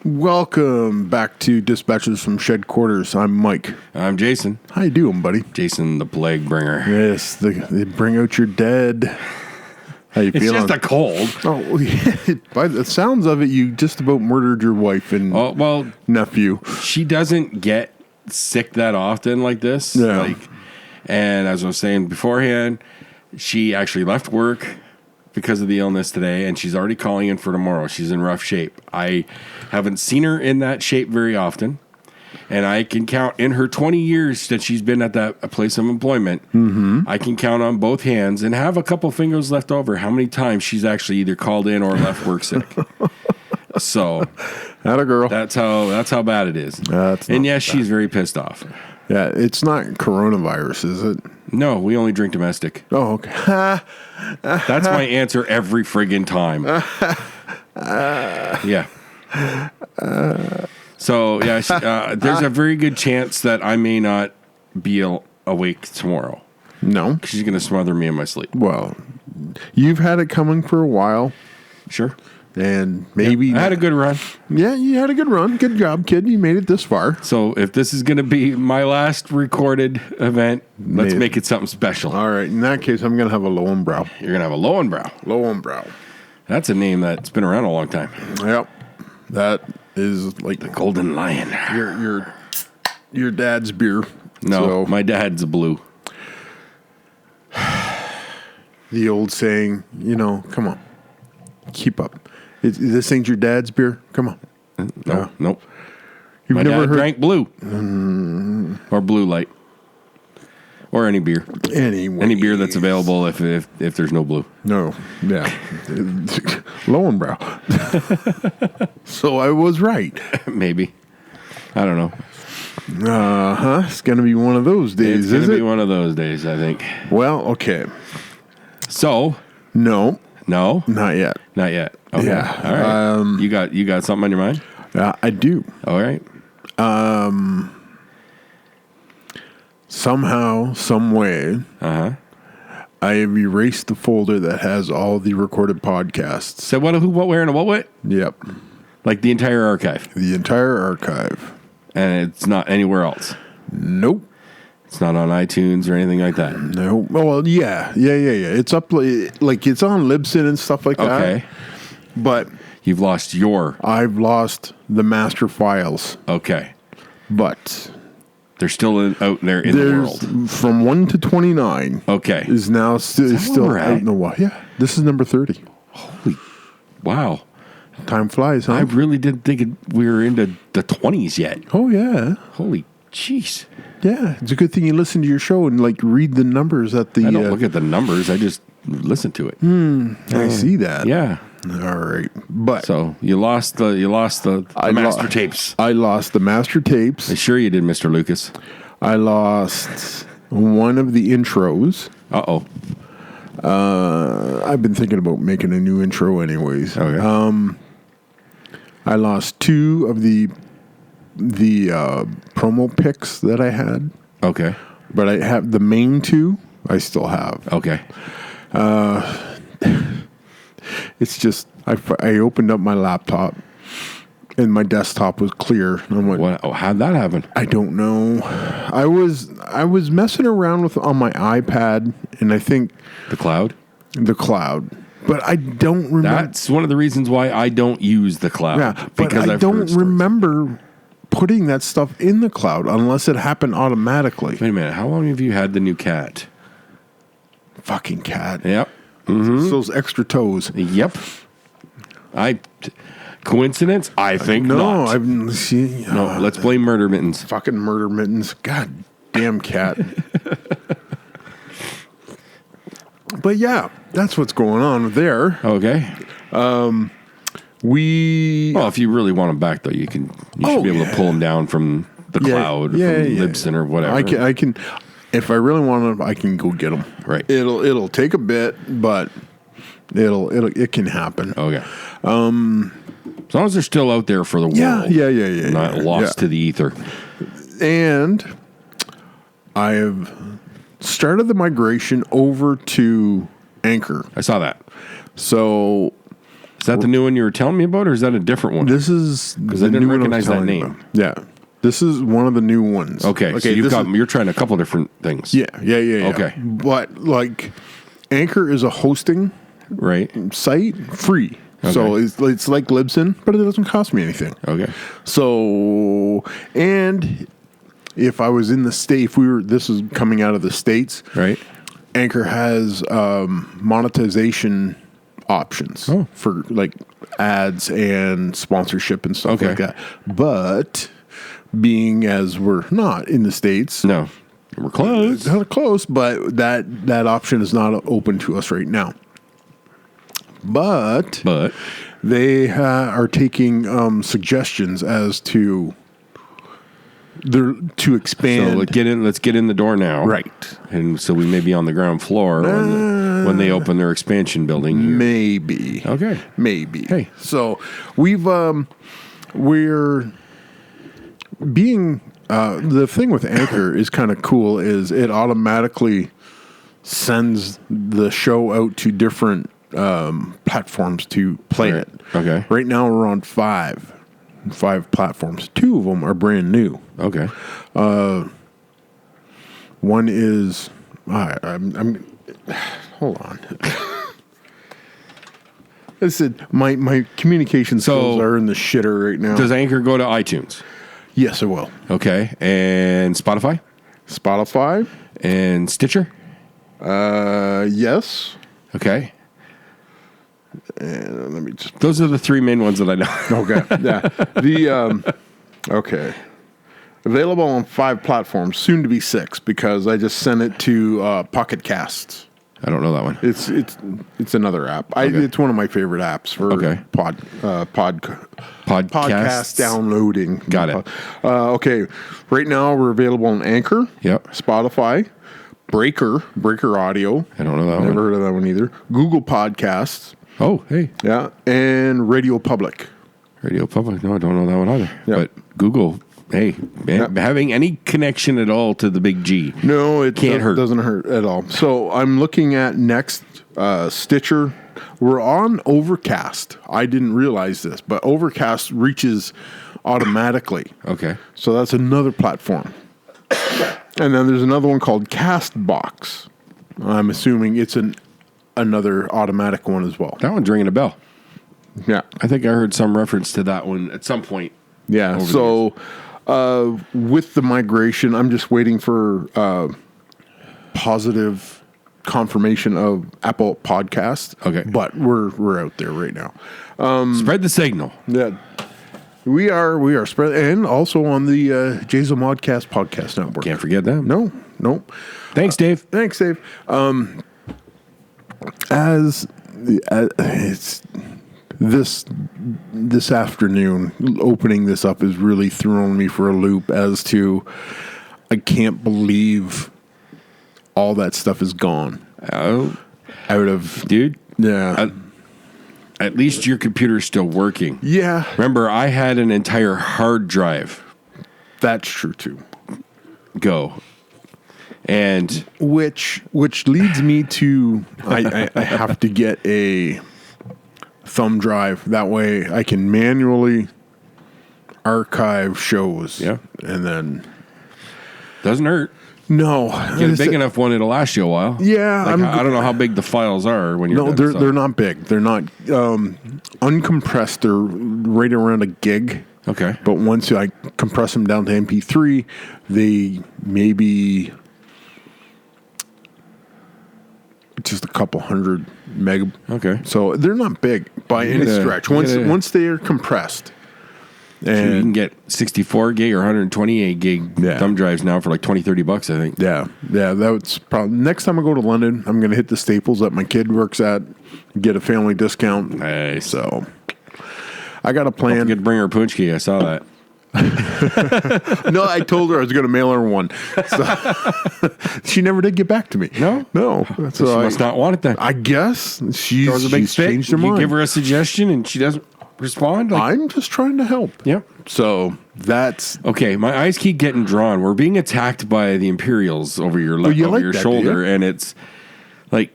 Welcome back to Dispatches from Shedquarters. I'm Mike. I'm Jason. How you doing, buddy? Jason the Plague Bringer. Yes, they bring out your dead. How you feeling? It's just a cold. Oh, yeah. By the sounds of it, you just about murdered your wife and nephew. She doesn't get sick that often like this. Yeah. And as I was saying beforehand, she actually left work because of the illness today, and she's already calling in for tomorrow. She's in rough shape. I haven't seen her in that shape very often, and I can count in her 20 years that she's been at that place of employment. Mm-hmm. I can count on both hands and have a couple fingers left over how many times she's actually either called in or left work sick. So, atta girl. That's how bad it is. And yes, she's very pissed off. Yeah, it's not coronavirus, is it? No, we only drink domestic. Oh, okay. That's my answer every friggin' time. Yeah. So, yeah, there's a very good chance that I may not be awake tomorrow. No? She's going to smother me in my sleep. Well, you've had it coming for a while. Sure. And maybe... I had a good run. Yeah, you had a good run. Good job, kid. You made it this far. So if this is going to be my last recorded event, let's make it something special. All right. In that case, I'm going to have a Lowenbrow. You're going to have a Lowenbrow. Lowenbrow. That's a name that's been around a long time. Yep. That is like... The Golden Lion. Your dad's beer. No, my dad's blue. The old saying, come on. Keep up. This ain't your dad's beer? Come on. Nope. You've my never dad drank blue. Or Blue Light. Or any beer. Anyway. Any beer that's available if there's no blue. No. Yeah. Lowenbrow. So I was right. Maybe. I don't know. It's going to be one of those days, It's going to be one of those days, I think. Well, okay. So. No. No? Not yet. Not yet. Okay. Yeah. All right. You got something on your mind? I do. All right. Somehow, some way, I have erased the folder that has all the recorded podcasts. So what, who, what, where, and what? Yep. Like the entire archive? The entire archive. And it's not anywhere else? Nope. It's not on iTunes or anything like that? No. Well, yeah. It's up, like it's on Libsyn and stuff like that. Okay. But... You've lost I've lost the master files. Okay. But... They're still out there in the world. From 1 to 29. Okay. Is now still out in the wild. Yeah. This is number 30. Holy... Wow. Time flies, huh? I really didn't think we were into the 20s yet. Oh, yeah. Holy jeez. Yeah. It's a good thing you listen to your show and, read the numbers at the... I don't look at the numbers. I just listen to it. I see that. Yeah. All right. But... So, you lost the master tapes. I lost the master tapes. Sure you did, Mr. Lucas. I lost one of the intros. Uh-oh. I've been thinking about making a new intro anyways. Okay. I lost two of the promo picks that I had. Okay. But I have the main two I still have. Okay. It's just I opened up my laptop and my desktop was clear. And I'm like, what? Oh, how'd that happen? I don't know. I was messing around on my iPad, and I think the cloud. But I don't remember. That's one of the reasons why I don't use the cloud. Yeah, because I don't remember putting that stuff in the cloud unless it happened automatically. Wait a minute. How long have you had the new cat? Fucking cat. Yep. Mm-hmm. It's those extra toes. Yep. Coincidence? I think not. No, let's blame Murder Mittens. Fucking Murder Mittens. God damn cat. But yeah, that's what's going on there. Okay. Well, if you really want them back, though, you should be able to pull them down from the cloud or from Libsyn or whatever. I can. If I really want them, I can go get them. Right. It'll take a bit, but it can happen. Okay. As long as they're still out there for the world. Yeah. Not lost to the ether. And I have started the migration over to Anchor. I saw that. So Is that the new one you were telling me about, or is that a different one? this is Because I didn't recognize that name. Yeah, this is one of the new ones. Okay, so you're trying a couple different things. Yeah. Okay. But like, Anchor is a hosting Right. site free. Okay. So it's like Libsyn, but it doesn't cost me anything. Okay. So, and if I was in the state, this is coming out of the States, Right. Anchor has monetization options for like ads and sponsorship and stuff like that. But being as we're not in the States, No. We're close. not close, but that option is not open to us right now. But they are taking suggestions as to expand. So let's get in the door now. Right. And so we may be on the ground floor when they open their expansion building here. Maybe. Okay. Maybe. Hey. So we're being the thing with Anchor is kind of cool. Is it automatically sends the show out to different platforms to play it. Okay. Right now we're on five platforms. 2 of them are brand new. Okay. One is I'm hold on. I said my communication skills are in the shitter right now. Does Anchor go to iTunes? Yes, it will. Okay. And Spotify? Spotify And Stitcher? yes. Okay. And let me just. Those are the 3 main ones that I know. Okay. Yeah. Okay. Available on 5 platforms, soon to be 6, because I just sent it to Pocket Casts. I don't know that one. It's another app. It's one of my favorite apps for podcast downloading. Got it. Okay. Right now we're available on Anchor. Yep. Spotify, Breaker Audio. I don't know that one. Never heard of that one either. Google Podcasts. Oh, hey. Yeah, and Radio Public. Radio Public. No, I don't know that one either. Yep. But Google, hey, man, having any connection at all to the big G. No, it can't hurt. Doesn't hurt at all. So I'm looking at next Stitcher. We're on Overcast. I didn't realize this, but Overcast reaches automatically. Okay. So that's another platform. And then there's another one called Castbox. I'm assuming it's another automatic one as well. That one's ringing a bell. Yeah. I think I heard some reference to that one at some point. Yeah. So with the migration, I'm just waiting for positive confirmation of Apple Podcasts. Okay. But we're out there right now. Spread the signal. Yeah. We are spread, and also on the Jason Modcast podcast network. Can't forget them. No. Thanks, Dave. Thanks, Dave. As it's this afternoon, opening this up is really throwing me for a loop as to I can't believe all that stuff is gone. Oh, Out of dude. Yeah. At least your computer's still working. Yeah. Remember, I had an entire hard drive That's true too. go. And Which leads me to I have to get a thumb drive. That way I can manually archive shows. Yeah. And then doesn't hurt. no. Get a big enough one, it'll last you a while. Yeah. Like, I don't know how big the files are when you're No, done, they're not big. They're not uncompressed. They're right around a gig. Okay. But once I compress them down to MP3, they maybe just a couple hundred meg. Okay. So they're not big by any stretch. Once they are compressed. And you can get 64 gig or 128 gig thumb drives now for like $20-$30, I think. Yeah. That's probably next time I go to London. I'm going to hit the Staples that my kid works at, get a family discount. Nice. So I got a plan. Don't forget to bring her a punchki. I saw that. No, I told her I was going to mail her one. So she never did get back to me. No. So She must not want it then. I guess she's Fit. changed her You mind. give her a suggestion and she doesn't respond. I'm just trying to help. Yep. So that's Okay, my eyes keep getting drawn. We're being attacked by the Imperials over your you like your that, shoulder, do you? and it's like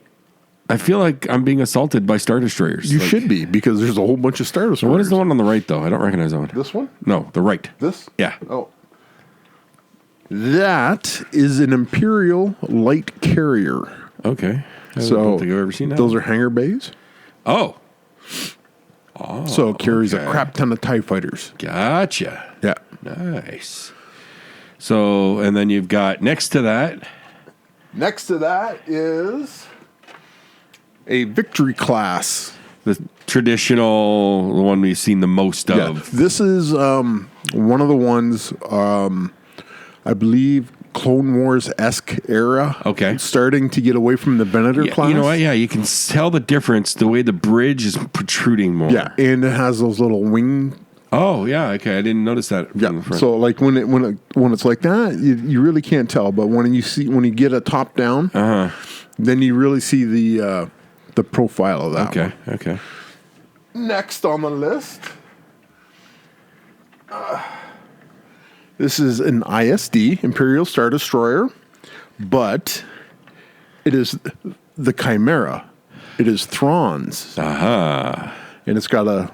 I feel like I'm being assaulted by Star Destroyers. You should be, because there's a whole bunch of Star Destroyers. What is the one on the right, though? I don't recognize that one. This one? No, the right. This? Yeah. Oh. That is an Imperial light carrier. Okay. I So don't think I've ever seen that. Those are hangar bays. Oh. So it carries okay. a crap ton of TIE fighters. Gotcha. Yeah. Nice. So, and then you've got next to that. Next to that is a Victory class. The traditional, the one we've seen the most of. Yeah. This is one of the ones, I believe, Clone Wars-esque era. Okay. Starting to get away from the Venator class. You know what? Yeah, you can tell the difference. The way the bridge is protruding more. Yeah, and it has those little wing. Oh, yeah. Okay, I didn't notice that. Yeah. So like when it's like that, you really can't tell. But when you get a top down, then you really see the profile of that one. Okay. Next on the list, this is an ISD, Imperial Star Destroyer, but it is the Chimera. It is Thrawn's. And it's got a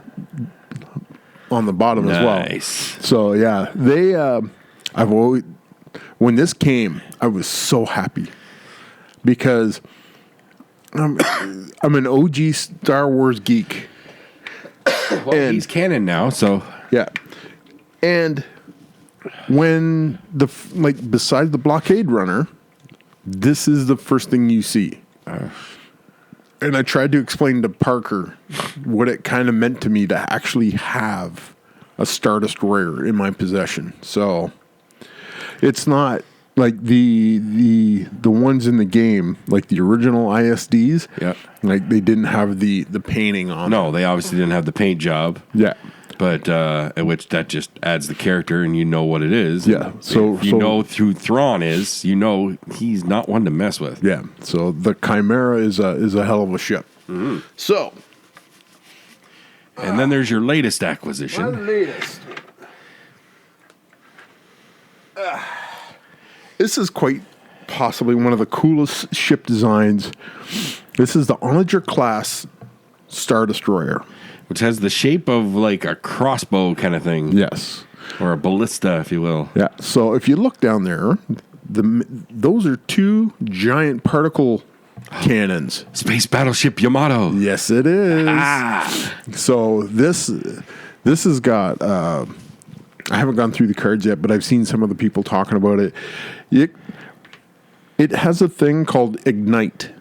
on the bottom as well. Nice. So yeah, they I've always, when this came, I was so happy because I'm an OG Star Wars geek. Well, he's canon now, so Yeah. And when beside the blockade runner, this is the first thing you see. And I tried to explain to Parker what it kind of meant to me to actually have a Star Destroyer in my possession. So it's not like the ones in the game, like the original ISDs. Yeah. Like they didn't have the painting on. No, they obviously didn't have the paint job. Yeah. But which that just adds the character, and you know what it is. Yeah. So you know who Thrawn is. You know he's not one to mess with. Yeah. So the Chimera is a hell of a ship. Mm-hmm. So. And then there's your latest acquisition. My latest. This is quite possibly one of the coolest ship designs. This is the Onager class Star Destroyer, which has the shape of like a crossbow kind of thing. Yes. Or a ballista, if you will. Yeah. So if you look down there, those are two giant particle cannons. Space Battleship Yamato. Yes, it is. So this has got. I haven't gone through the cards yet, but I've seen some of the people talking about it. It has a thing called Ignite.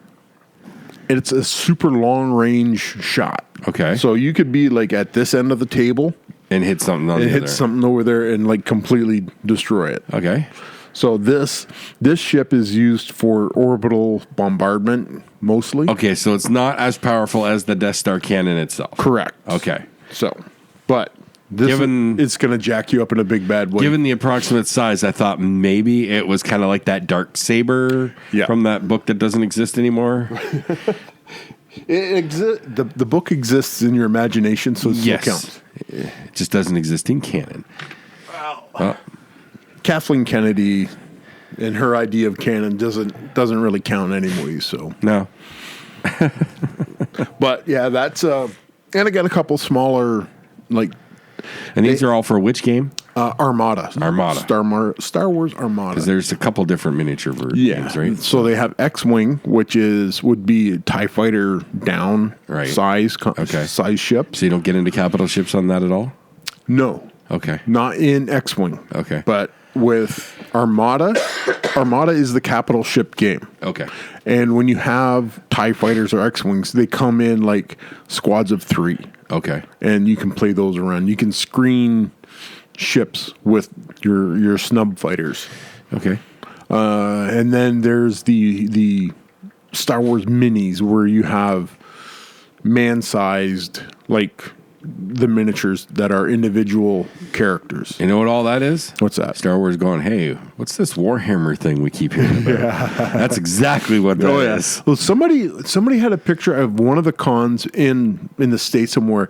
It's a super long range shot. Okay. So you could be like at this end of the table and hit something on the other. Hit something over there and like completely destroy it. Okay. So this ship is used for orbital bombardment mostly. Okay, so it's not as powerful as the Death Star cannon itself. Correct. Okay. So, but it's going to jack you up in a big bad way. Given the approximate size, I thought maybe it was kind of like that dark saber from that book that doesn't exist anymore. The book exists in your imagination, so it still counts. It just doesn't exist in canon. Well, Kathleen Kennedy and her idea of canon doesn't really count anymore. So no. But yeah, that's and I got a couple smaller like. And these are all for which game? Armada. Star Wars Armada. Because there's a couple different miniature games, right? So they have X-Wing, which would be a TIE Fighter down size ship. So you don't get into capital ships on that at all? No. Okay. Not in X-Wing. Okay. But with Armada, Armada is the capital ship game. Okay. And when you have TIE Fighters or X-Wings, they come in like squads of 3. Okay. And you can play those around. You can screen ships with your snub fighters. Okay. And then there's the Star Wars minis where you have man-sized, like the miniatures that are individual characters. You know what all that is? What's that? Star Wars going, hey, what's this Warhammer thing we keep hearing about? That's exactly what that is. Well, somebody had a picture of one of the cons in the States somewhere.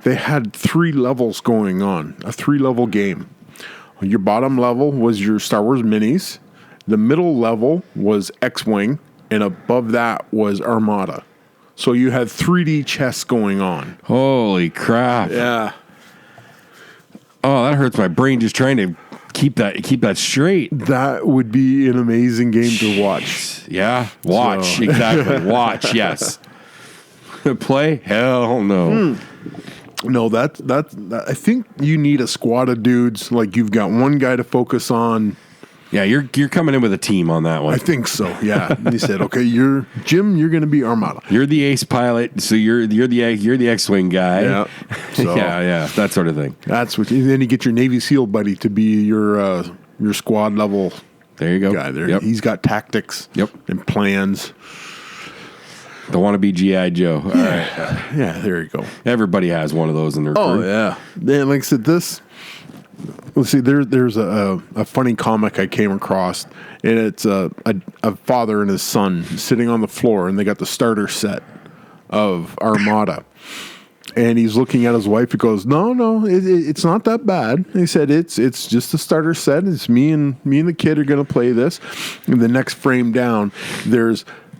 They had 3 levels going on, a 3-level game. Your bottom level was your Star Wars minis. The middle level was X-Wing, and above that was Armada. So you had 3D chess going on. Holy crap. Yeah. Oh, that hurts my brain just trying to keep that straight. That would be an amazing game to watch. Yeah. Watch. So. Exactly. Watch. Yes. Play? Hell no. No, that I think you need a squad of dudes. Like you've got one guy to focus on. Yeah, you're coming in with a team on that one. I think so. Yeah. He said, "Okay, you're Jim. You're going to be Armada. You're the ace pilot, so you're the X-wing guy. Yeah, so yeah, that sort of thing. That's what. Then you get your Navy SEAL buddy to be your squad level. There you go. Guy there. Yep. He's got tactics. Yep. And plans. The wannabe GI Joe. All right. Yeah. There you go. Everybody has one of those in their crew. Oh yeah. Then, like I said, this. Let's see. There's a funny comic I came across, and it's a father and his son sitting on the floor, and they got the starter set of Armada, and he's looking at his wife. He goes, "No, it's not that bad." And he said, "It's just a starter set. It's me and the kid are going to play this." And the next frame down,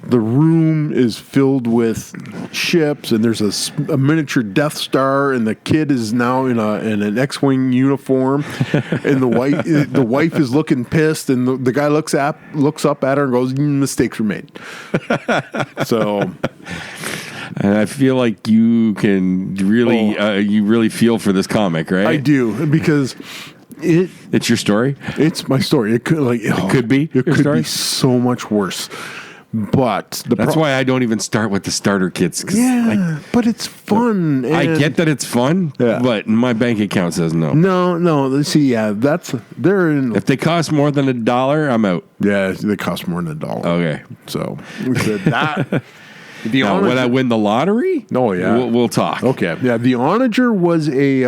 the room is filled with ships, and there's a miniature Death Star, and the kid is now in an X-wing uniform, and the wife is looking pissed, and the guy looks up at her and goes, "Mistakes were made." So, and I feel like you can really you really feel for this comic, right? I do, because it's your story. It's my story. It could be so much worse. But that's why I don't even start with the starter kits. Yeah, but it's fun. I get that it's fun, but my bank account says no. No. See, yeah, they're in. If they cost more than $1, I'm out. Yeah, they cost more than $1. Okay, so we said that. Now, when I win the lottery, we'll talk. Okay, yeah, the Onager was a.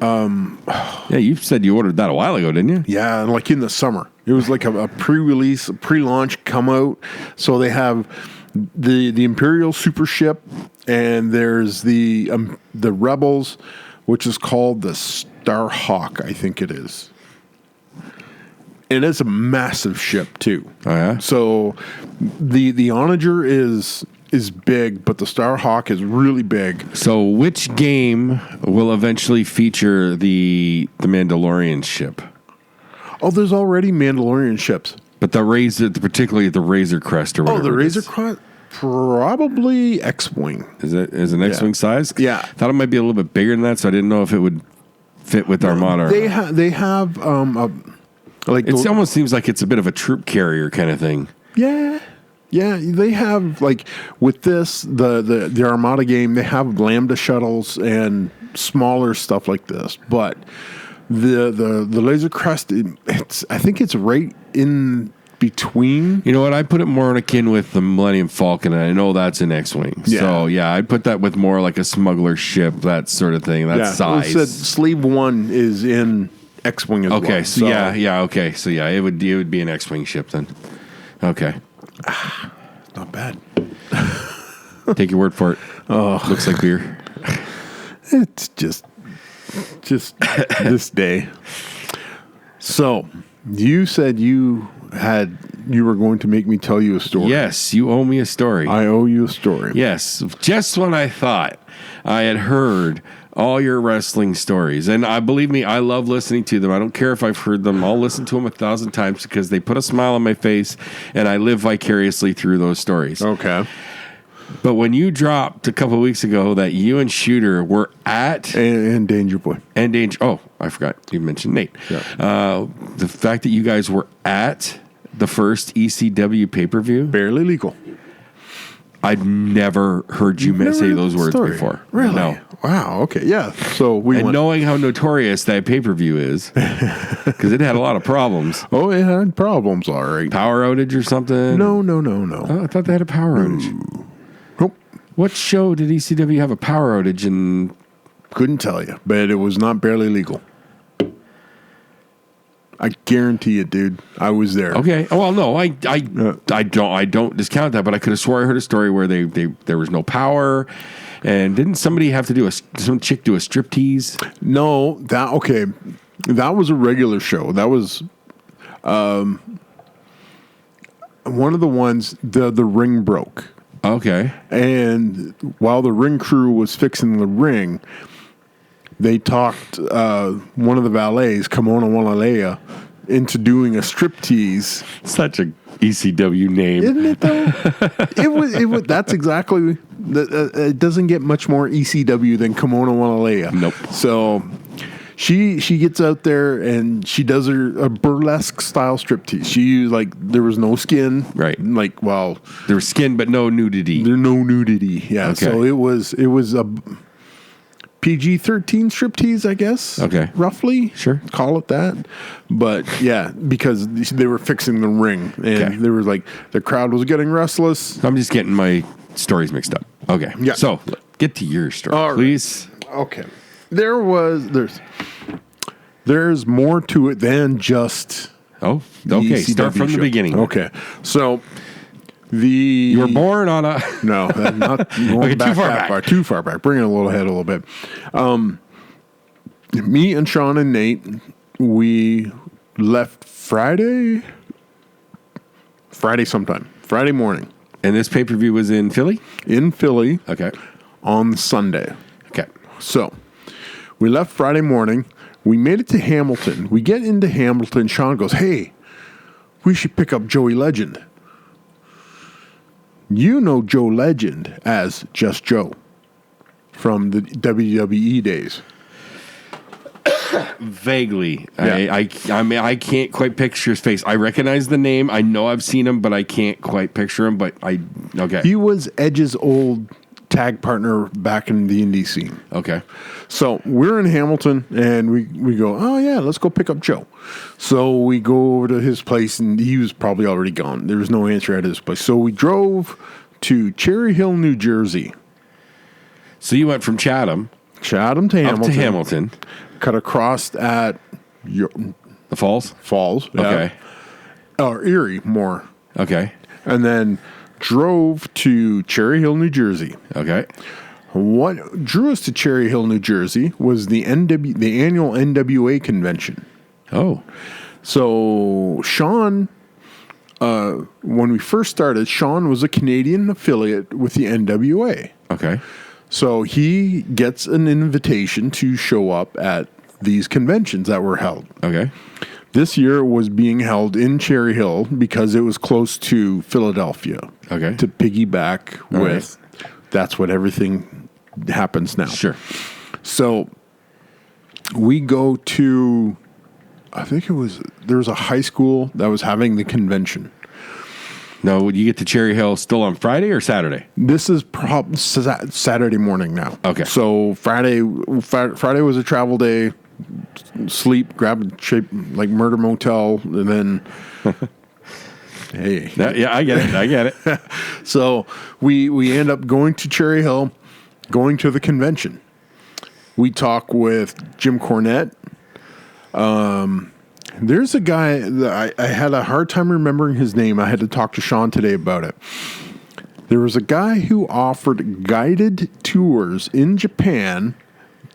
Yeah, you said you ordered that a while ago, didn't you? Yeah, like in the summer. It was like a pre-release, pre-launch come out. So they have the Imperial super ship, and there's the Rebels, which is called the Starhawk, I think it is. And it's a massive ship too. Oh yeah. So the Onager is big, but the Starhawk is really big. So which game will eventually feature the Mandalorian ship? Oh, there's already Mandalorian ships. But particularly the Razor Crest or whatever. Oh, the Razor Crest? Probably X-Wing. Is an X-Wing size? Yeah. Thought it might be a little bit bigger than that, so I didn't know if it would fit with Armada. They have like it almost seems like it's a bit of a troop carrier kind of thing. Yeah. Yeah, they have, like, with this, the Armada game, they have Lambda shuttles and smaller stuff like this. But the Laser Crest, I think it's right in between. You know what? I put it more akin with the Millennium Falcon, and I know that's an X-Wing. Yeah. So, yeah, I'd put that with more like a smuggler ship, that sort of thing, that size. Well, Sleeve 1 is in X-Wing as well. Okay, so okay. So, yeah, it would be an X-Wing ship then. Okay. Not bad. Take your word for it. Oh, looks like beer. It's just this day. So, you said you were going to make me tell you a story. Yes, you owe me a story. I owe you a story. Yes, just when I thought I had heard all your wrestling stories. And believe me, I love listening to them. I don't care if I've heard them. I'll listen to them 1,000 times because they put a smile on my face and I live vicariously through those stories. Okay. But when you dropped a couple of weeks ago that you and Shooter were at... And Danger Boy. And Danger... Oh, I forgot. You mentioned Nate. Yeah. The fact that you guys were at the first ECW pay-per-view... Barely legal. I'd never heard you say those words before. Really? No. Wow. Okay. Yeah. So knowing how notorious that pay-per-view is, because it had a lot of problems. Oh, it had problems. All right. Power outage or something? No. Oh, I thought they had a power outage. Nope. What show did ECW have a power outage in? Couldn't tell you, but it was not barely legal. I guarantee it, dude. I was there. Okay. Well, no, I don't discount that, but I could have swore I heard a story where there was no power, and didn't somebody have to some chick do a striptease? No, that was a regular show. That was, one of the ones, the ring broke. Okay. And while the ring crew was fixing the ring, they talked one of the valets, Kimona Walalea, into doing a striptease. Such a ECW name, isn't it? Though it was. That's exactly. It doesn't get much more ECW than Kimona Walalea. Nope. So she gets out there and she does a burlesque style striptease. She there was no skin, right? There was skin but no nudity. There's no nudity. Yeah. Okay. So it was a PG-13 striptease, I guess. Okay. Roughly. Sure. Call it that. But yeah, because they were fixing the ring and there was the crowd was getting restless. I'm just getting my stories mixed up. Okay. Yeah. So get to your story, please. Okay. There's more to it than just okay. Start from the beginning. Okay. So you were born on a no, not going back too far back. Bring it a little ahead a little bit. Me and Sean and Nate, we left Friday morning. And this pay-per-view was in Philly? In Philly. Okay. On Sunday. Okay. So we left Friday morning. We made it to Hamilton. We get into Hamilton. Sean goes, "Hey, we should pick up Joey Legend." You know Joe Legend as Just Joe from the WWE days. Vaguely. Yeah. I mean, I can't quite picture his face. I recognize the name. I know I've seen him, but I can't quite picture him. But okay. He was Edge's old tag partner back in the indie scene. Okay. So we're in Hamilton, and we go, oh, yeah, let's go pick up Joe. So we go over to his place, and he was probably already gone. There was no answer at his place. So we drove to Cherry Hill, New Jersey. So you went from Chatham to Hamilton. Up to Hamilton. Cut across at the Falls? Falls. Yeah. Okay. Or Erie, more. Okay. And then drove to Cherry Hill, New Jersey. Okay. What drew us to Cherry Hill, New Jersey was the annual NWA convention. Oh. So Sean, when we first started, Sean was a Canadian affiliate with the NWA. Okay. So he gets an invitation to show up at these conventions that were held. Okay. This year it was being held in Cherry Hill because it was close to Philadelphia. Okay. To piggyback with, that's what everything happens now. Sure. So we go to, there was a high school that was having the convention. No, would you get to Cherry Hill still on Friday or Saturday? This is Saturday morning now. Okay. So Friday was a travel day. Sleep, grab a shape like Murder Motel, and then hey. Yeah, I get it. So we end up going to Cherry Hill, going to the convention. We talk with Jim Cornette. There's a guy that I had a hard time remembering his name. I had to talk to Sean today about it. There was a guy who offered guided tours in Japan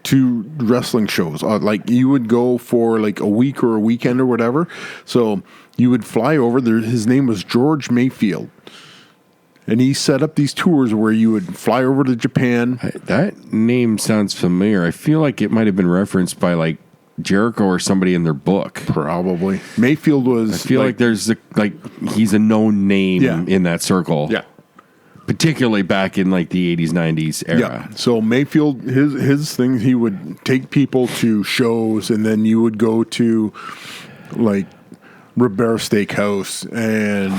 to wrestling shows. Like you would go for like a week or a weekend or whatever. So you would fly over there. His name was George Mayfield. And he set up these tours where you would fly over to Japan. That name sounds familiar. I feel like it might have been referenced by like Jericho or somebody in their book. Probably. Mayfield was... I feel like there's he's a known name in that circle. Yeah. Particularly back in like the 80s, 90s era. Yeah. So Mayfield, his thing, he would take people to shows, and then you would go to like Ribera Steakhouse and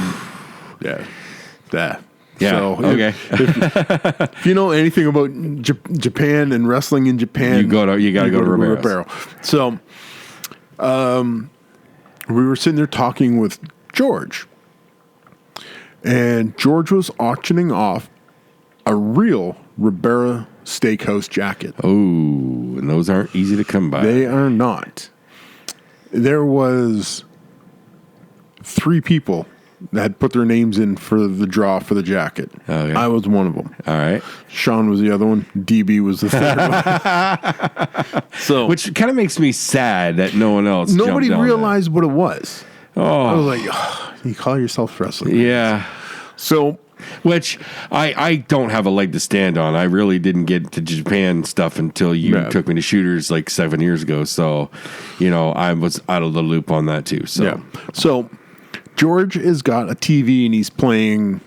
that. Yeah. So okay. If you know anything about Japan and wrestling in Japan, you got to go to Ribera. So, we were sitting there talking with George, and George was auctioning off a real Ribera Steakhouse jacket. Oh, and those aren't easy to come by. They are not. There was 3 people that had put their names in for the draw for the jacket. Okay. I was one of them. All right. Sean was the other one. DB was the third one. So, which kind of makes me sad that no one else. Nobody realized what it was. I was like, oh, you call yourself wrestling? Yeah. So, which I don't have a leg to stand on. I really didn't get to Japan stuff until you took me to Shooters like 7 years ago. So, I was out of the loop on that too. So, So George has got a TV and he's playing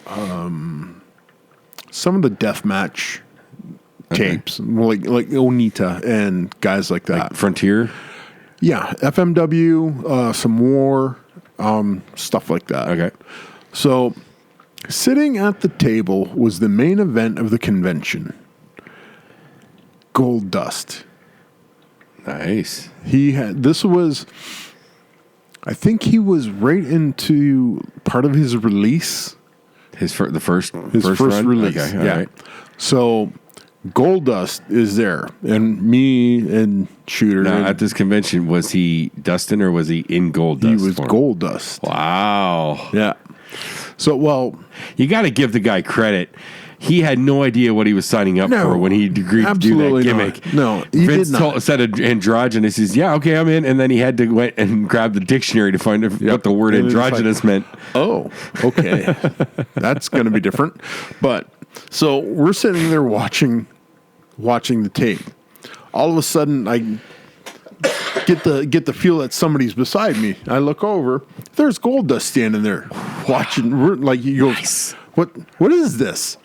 some of the deathmatch tapes, like Onita and guys like that. Like Frontier? Yeah, FMW, some war, stuff like that. Okay. So, sitting at the table was the main event of the convention. Gold Dust. Nice. I think he was right into part of his release. His first run? Release. Okay, yeah. Right. So, Gold Dust is there, and me and Shooter. Now, at this convention, was he Dustin or was he in Gold Dust? He was Gold Dust. Wow. Yeah. So, well, you got to give the guy credit. He had no idea what he was signing up for when he agreed to do that gimmick. No, he Vince said androgynous. He's okay, I'm in, and then he had to went and grab the dictionary to find what the word androgynous meant. Oh, okay, that's going to be different. But so we're sitting there watching the tape. All of a sudden, I get the feel that somebody's beside me. I look over. There's Gold Dust standing there watching. Like he goes, nice. What is this?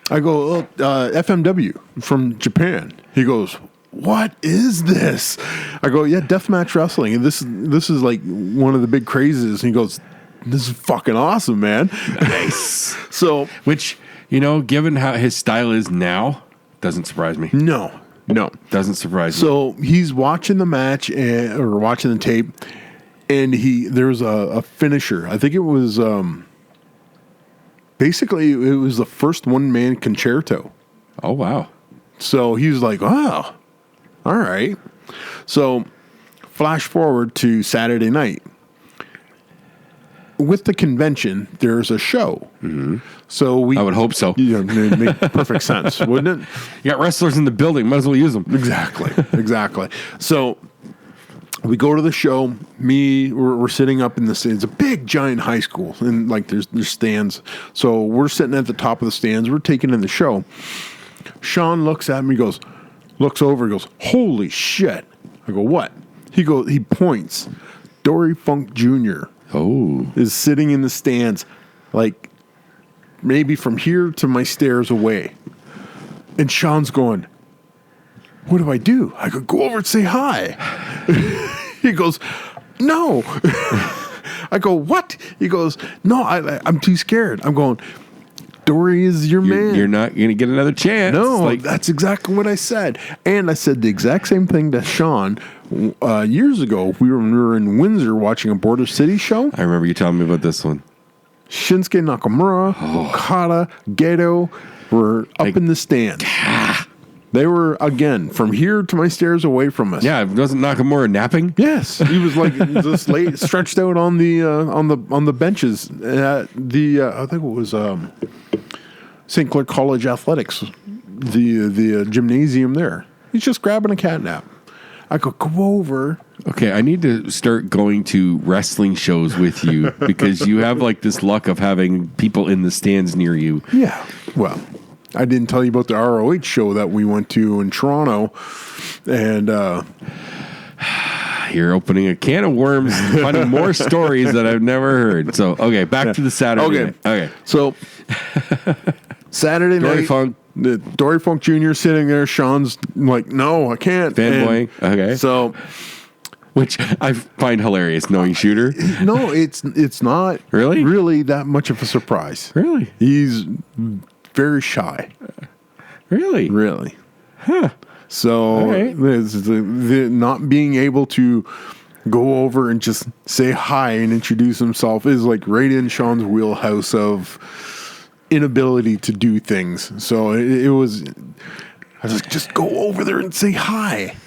I go, FMW from Japan. He goes, what is this? I go, yeah, deathmatch wrestling. And this is like one of the big crazes. And he goes, this is fucking awesome, man. Nice. So, which, given how his style is now, doesn't surprise me. No. Doesn't surprise me. So he's watching the match or watching the tape, and there's a finisher. I think it was basically it was the first one-man concerto. Oh, wow. So he was like, wow, all right. So flash forward to Saturday night. With the convention, there's a show. Mm-hmm. So I would hope so. It make perfect sense, wouldn't it? You got wrestlers in the building. Might as well use them. Exactly. So we go to the show. We're sitting up in the stands. It's a big, giant high school, and like there's stands. So we're sitting at the top of the stands. We're taking in the show. Sean looks at me, looks over, goes, "Holy shit!" I go, "What?" He points. Dory Funk Jr. is sitting in the stands, like maybe from here to my stairs away. And Sean's going, what do I do? I go over and say hi. He goes, no. I go, what? He goes, no, I'm too scared. I'm going, Dory is your man. You're not going to get another chance. No, that's exactly what I said. And I said the exact same thing to Sean years ago. We were in Windsor watching a Border City show. I remember you telling me about this one. Shinsuke Nakamura, Okada, Gedo were up in the stands. They were, again, from here to my stairs away from us. Yeah, wasn't Nakamura napping? Yes, he was like just stretched out on the benches at the I think it was St. Clair College Athletics, the gymnasium there. He's just grabbing a cat nap. I go over. Okay, I need to start going to wrestling shows with you because you have like this luck of having people in the stands near you. Yeah, well, I didn't tell you about the ROH show that we went to in Toronto, and you're opening a can of worms, finding more stories that I've never heard. So, okay, back to the Saturday night. Okay, so Saturday night, Dory Funk Jr. sitting there. Sean's like, no, I can't. Fanboying. Okay, so. Which I find hilarious, knowing Shooter. No, it's not really that much of a surprise. Really? He's very shy. Really? Huh. So the not being able to go over and just say hi and introduce himself is like right in Sean's wheelhouse of inability to do things. So it was, I was like, just go over there and say hi.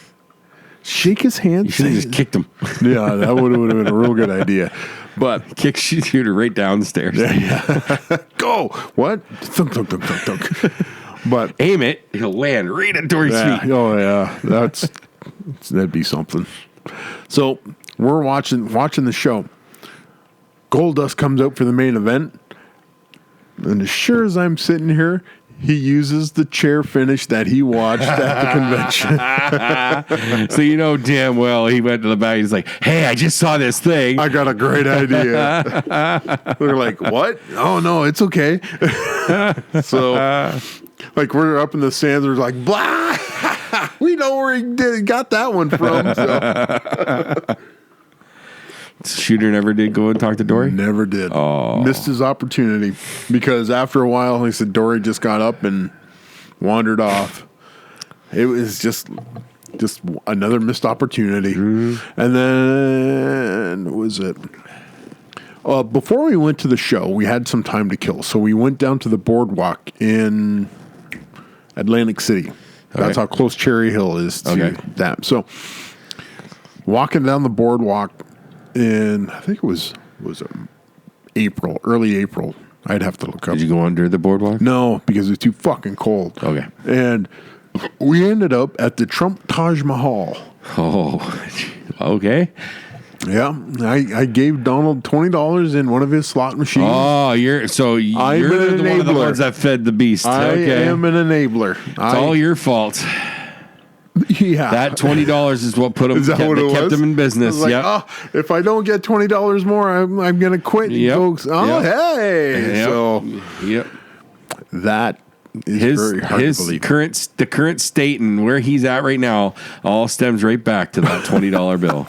Shake his hand. You should have just kicked him. Yeah, that would have been a real good idea. But kick Shooter right down the stairs. Yeah. Go. What? Thunk, thunk, thunk, thunk, thunk. But aim it. He'll land right at Dory's feet. Oh yeah, that'd be something. So we're watching the show. Goldust comes out for the main event. And as sure as I'm sitting here, he uses the chair finish that he watched at the convention. So you know damn well he went to the back. He's like, "Hey, I just saw this thing. I got a great idea." They're like, "What? Oh no, it's okay." So, like, we're up in the stands. We're like, "Blah." We know where he got that one from. So. Shooter never did go and talk to Dory? Never did. Oh. Missed his opportunity because after a while, he said Dory just got up and wandered off. It was just another missed opportunity. Mm-hmm. And then, what was it? Before we went to the show, we had some time to kill. So we went down to the boardwalk in Atlantic City. That's how close Cherry Hill is to that. So walking down the boardwalk, in, I think it was April, early April. I'd have to look up. Did you go under the boardwalk? No, because it was too fucking cold. Okay. And we ended up at the Trump Taj Mahal. Oh, okay. Yeah, I gave Donald $20 in one of his slot machines. Oh, you're one of the ones that fed the beast. I am an enabler. It's all your fault. Yeah, that $20 is what put him. Kept him in business. Like, if I don't get $20 more, I'm going to quit, folks. Oh, hey, so that is very hard to believe. The current state and where he's at right now all stems right back to that $20 bill.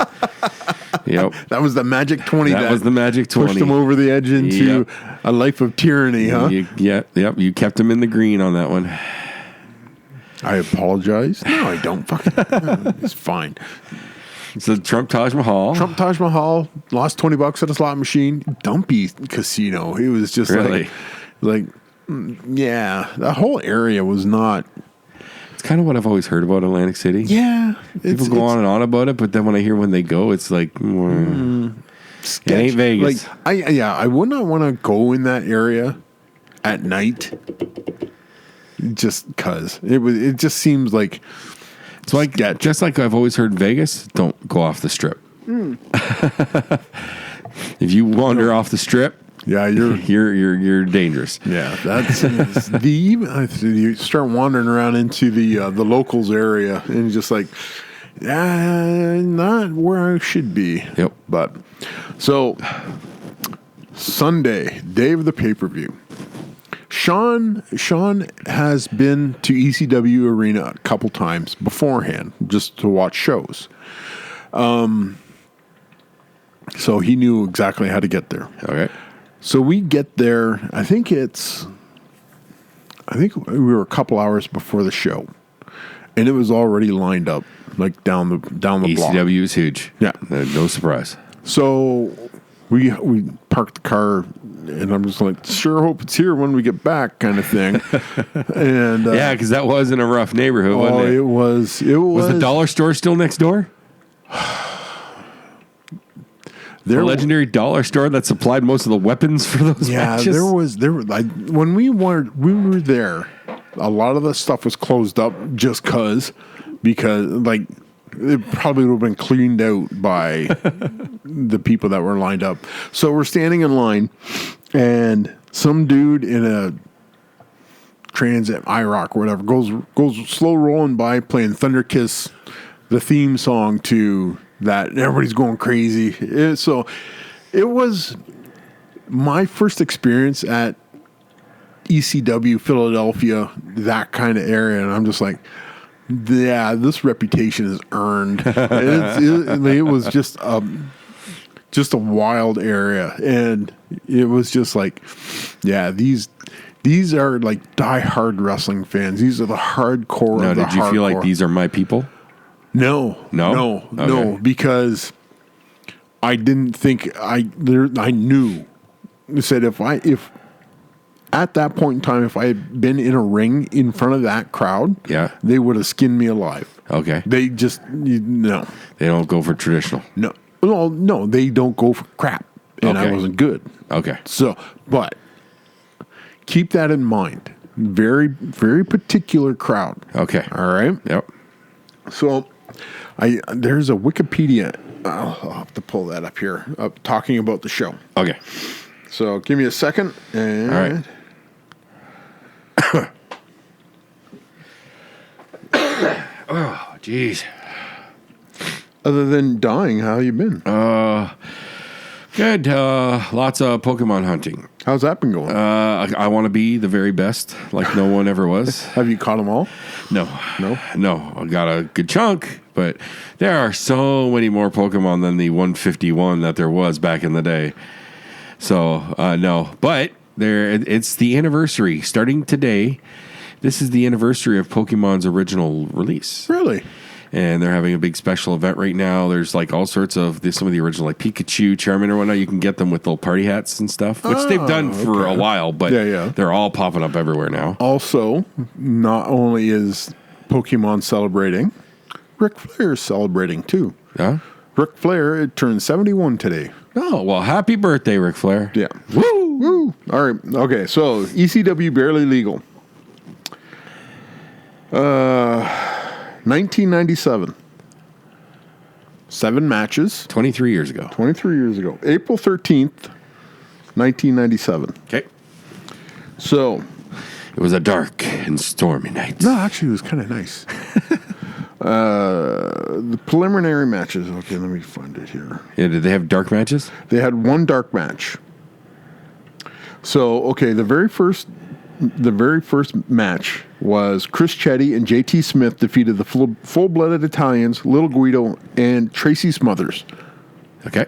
Yep, that was the magic 20. That was the magic 20. Pushed him over the edge into a life of tyranny, huh? You kept him in the green on that one. I apologize. No, I don't. Fucking. It's fine. So Trump Taj Mahal. Lost $20 at a slot machine. Dumpy casino. It was just like, yeah. That whole area was not. It's kind of what I've always heard about Atlantic City. Yeah, people go on and on about it, but then when I hear when they go, it's like, it ain't Vegas. Like, I would not want to go in that area at night. Just because it just seems like it's like just like I've always heard Vegas, don't go off the strip. If you wander off the strip, you're dangerous. Yeah, that's you start wandering around into the locals area and just like not where I should be. Yep. But so Sunday, day of the pay-per-view. Sean has been to ECW Arena a couple times beforehand just to watch shows. So he knew exactly how to get there. Okay. So we get there, I think we were a couple hours before the show. And it was already lined up like down the block. ECW is huge. Yeah. No surprise. So we parked the car, and I'm just like, sure hope it's here when we get back, kind of thing. And because that was in a rough neighborhood, wasn't it? It was. Was the dollar store still next door? The legendary dollar store that supplied most of the weapons for those matches? When we were there, a lot of the stuff was closed up just because like it probably would have been cleaned out by the people that were lined up. So we're standing in line, and some dude in a Trans Am IROC or whatever goes slow rolling by playing Thunder Kiss, the theme song to that, and everybody's going crazy. So it was my first experience at ECW Philadelphia, that kind of area, and I'm just like, yeah, this reputation is earned. It was just a wild area, and it was just like, yeah, these are like die-hard wrestling fans. These are the hardcore. Now, of the did you hardcore. feel like these are my people? No, because I didn't think I knew. I said if at that point in time, if I had been in a ring in front of that crowd, they would have skinned me alive. Okay. They just no. They don't go for traditional. No. Well, no, they don't go for crap, and I wasn't good. Okay. So, but keep that in mind. Very, very particular crowd. Okay. All right. Yep. So There's a Wikipedia. I'll have to pull that up here. Talking about the show. Okay. So give me a second. And all right. Oh, jeez. Other than dying, how you been? Good. Lots of Pokemon hunting. How's that been going? I want to be the very best, like no one ever was. Have you caught them all? No. I got a good chunk, but there are so many more Pokemon than the 151 that there was back in the day. So no, but it's the anniversary starting today. This is the anniversary of Pokemon's original release. Really? And they're having a big special event right now. There's like all sorts of some of the original like Pikachu, Charmander, whatnot. You can get them with little party hats and stuff, which they've done for a while, but they're all popping up everywhere now. Also, not only is Pokemon celebrating, Ric Flair is celebrating too. Yeah? Ric Flair turned 71 today. Oh, well, happy birthday, Ric Flair. Yeah. Woo! Woo! All right. Okay, so ECW barely legal. 1997. 7 matches. 23 years ago. 23 years ago. April 13th, 1997. Okay. So. It was a dark and stormy night. No, actually, it was kind of nice. The preliminary matches. Okay, let me find it here. Yeah, did they have dark matches? They had one dark match. So, okay, the very first match was Chris Chetty and JT Smith defeated the full-blooded Italians, Little Guido, and Tracy Smothers. Okay.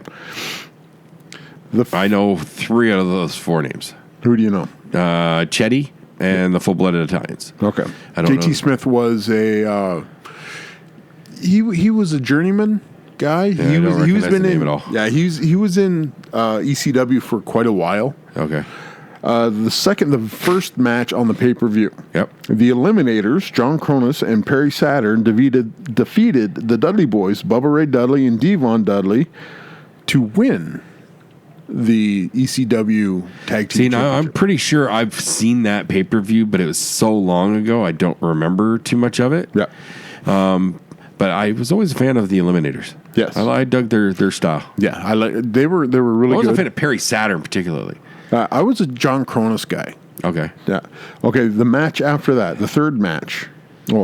I know 3 out of those 4 names. Who do you know? Chetty and the full-blooded Italians. Okay. I don't know. JT Smith was a he was a journeyman guy. Yeah, he was been in at all. Yeah, he was in ECW for quite a while. Okay. The first match on the pay-per-view. Yep. The Eliminators, John Cronus and Perry Saturn, defeated the Dudley Boys, Bubba Ray Dudley and Devon Dudley, to win the ECW Tag Team Championship. I'm pretty sure I've seen that pay-per-view, but it was so long ago, I don't remember too much of it. Yeah. But I was always a fan of the Eliminators. Yes. I dug their style. Yeah, they were really good. I was a fan of Perry Saturn particularly. I was a John Cronus guy. Okay. Yeah. Okay. The match after that, the third match,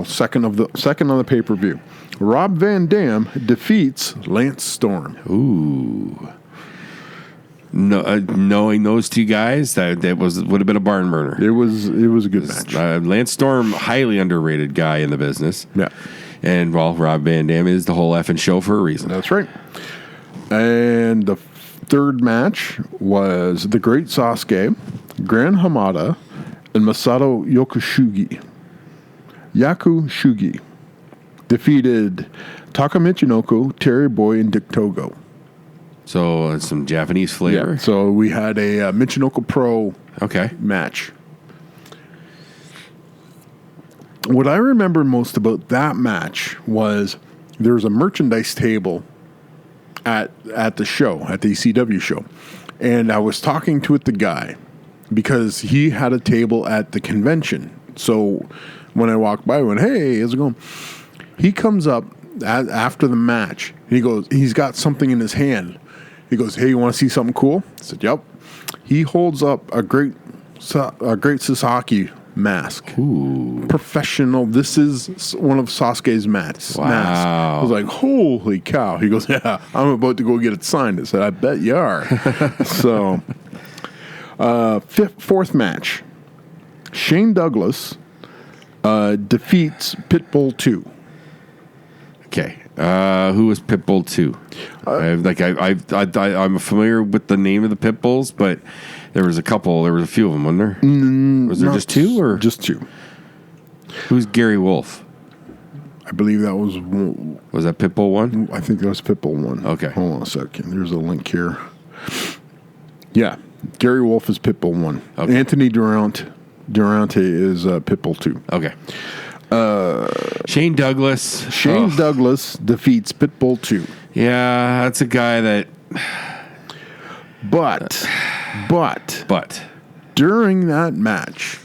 second on the pay-per-view, Rob Van Dam defeats Lance Storm. Ooh. No, knowing those two guys, would have been a barn burner. It was a good match. Lance Storm, highly underrated guy in the business. Yeah. And Rob Van Dam is the whole effing show for a reason. That's right. And the third match was the Great Sasuke, Gran Hamada, and Masato Yakushugi defeated Taka Michinoku, Terry Boy, and Dick Togo. So some Japanese flavor. Yeah. So we had a Michinoku Pro match. What I remember most about that match was there was a merchandise table at the show, at the ECW show. And I was talking to the guy because he had a table at the convention. So when I walked by, I went, "Hey, how's it going?" He comes up after the match. And he goes, he's got something in his hand. He goes, "Hey, you want to see something cool?" I said, "Yep." He holds up a great Sasaki mask. Ooh. Professional. This is one of Sasuke's masks. Wow. I was like, holy cow. He goes, "Yeah, I'm about to go get it signed." I said, "I bet you are." So, fourth match. Shane Douglas defeats Pitbull 2. Okay. Who was Pitbull 2? I'm familiar with the name of the Pitbulls, but there was a few of them, wasn't there? Was there just 2 or just 2? Who's Gary Wolf? I believe that was one. Was that Pitbull 1? I think that was Pitbull 1. Okay. Hold on a second. There's a link here. Yeah. Gary Wolf is Pitbull 1. Okay. Anthony Durante is Pitbull 2. Okay. Shane Douglas. Douglas defeats Pitbull 2. Yeah, that's a guy that... But during that match,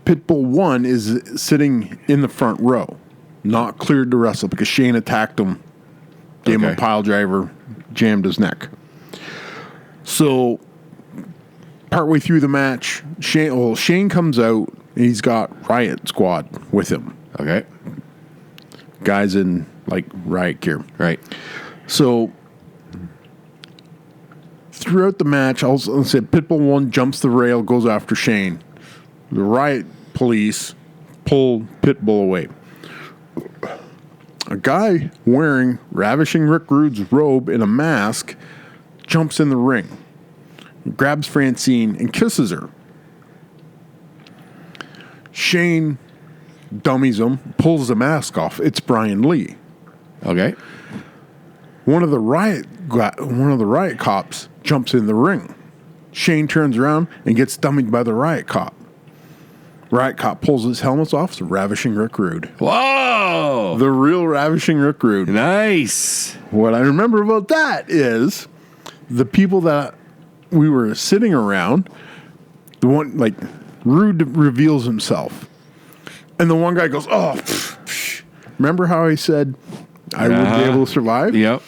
Pitbull 1 is sitting in the front row. not cleared to wrestle because Shane attacked him, gave him a pile driver, jammed his neck. So, partway through the match, Shane comes out, and he's got Riot Squad with him. Okay. Guys in, like, riot gear. Right. So, throughout the match, I'll say Pitbull 1 jumps the rail, goes after Shane. The Riot police pull Pitbull away. A guy wearing Ravishing Rick Rude's robe and a mask jumps in the ring, grabs Francine, and kisses her. Shane dummies him, pulls the mask off. It's Brian Lee. Okay. One of the riot cops jumps in the ring. Shane turns around and gets dummied by the riot cop. Riot cop pulls his helmets off. It's Ravishing Rick Rude. Whoa! The real Ravishing Rick Rude. Nice. What I remember about that is the people that we were sitting around, the one, like, Rude reveals himself. And the one guy goes, oh, remember how I said I would be able to survive? Yep.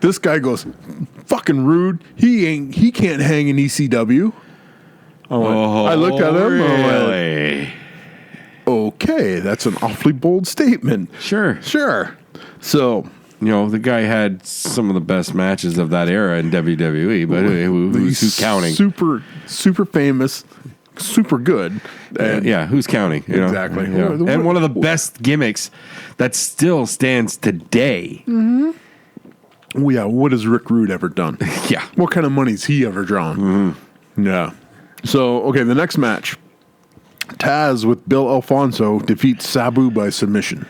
This guy goes, fucking Rude. He can't hang in ECW. I looked at him. Really? Okay, that's an awfully bold statement. Sure. So, the guy had some of the best matches of that era in WWE, but who's counting? Super famous, super good. And who's counting? Exactly. And one of the best gimmicks that still stands today. Mm-hmm. Well, yeah, what has Rick Rude ever done? Yeah. What kind of money's he ever drawn? Mm-hmm. Yeah. So, okay, the next match. Taz with Bill Alfonso defeats Sabu by submission.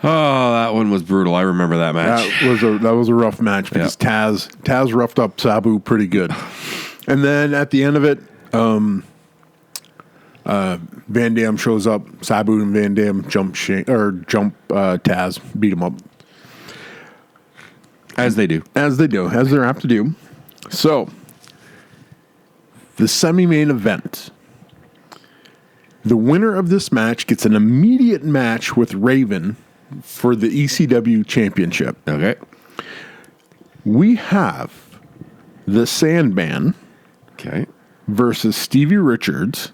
Oh, that one was brutal. I remember that match. That was a rough match because Taz roughed up Sabu pretty good. And then at the end of it, Van Dam shows up. Sabu and Van Dam jump Taz, beat him up. As they do. As they're apt to do. So, the semi-main event. The winner of this match gets an immediate match with Raven for the ECW championship. Okay. We have the Sandman versus Stevie Richards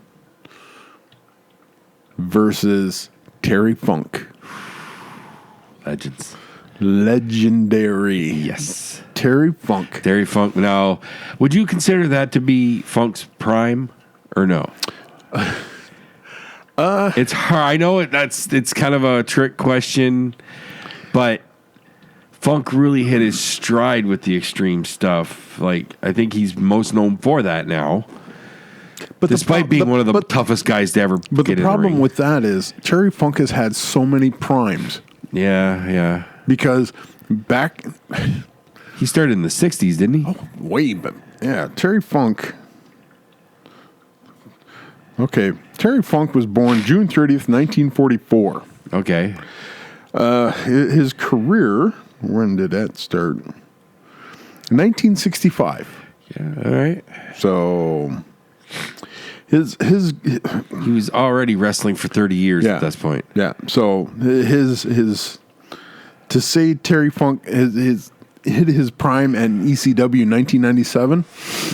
versus Terry Funk. Legendary. Yes. Terry Funk. Now, would you consider that to be Funk's prime or no? It's hard. I know it's kind of a trick question, but Funk really hit his stride with the extreme stuff. Like, I think he's most known for that now. But despite being one of the toughest guys to ever get in the ring. But the problem with that is Terry Funk has had so many primes. Yeah. Because back... He started in the 60s, didn't he? Oh, but yeah, Terry Funk... Okay, Terry Funk was born June 30th, 1944. Okay. His career, when did that start? 1965. Yeah, all right. So... He was already wrestling for 30 years at this point. Yeah. So his to say Terry Funk hit his prime at ECW in 1997.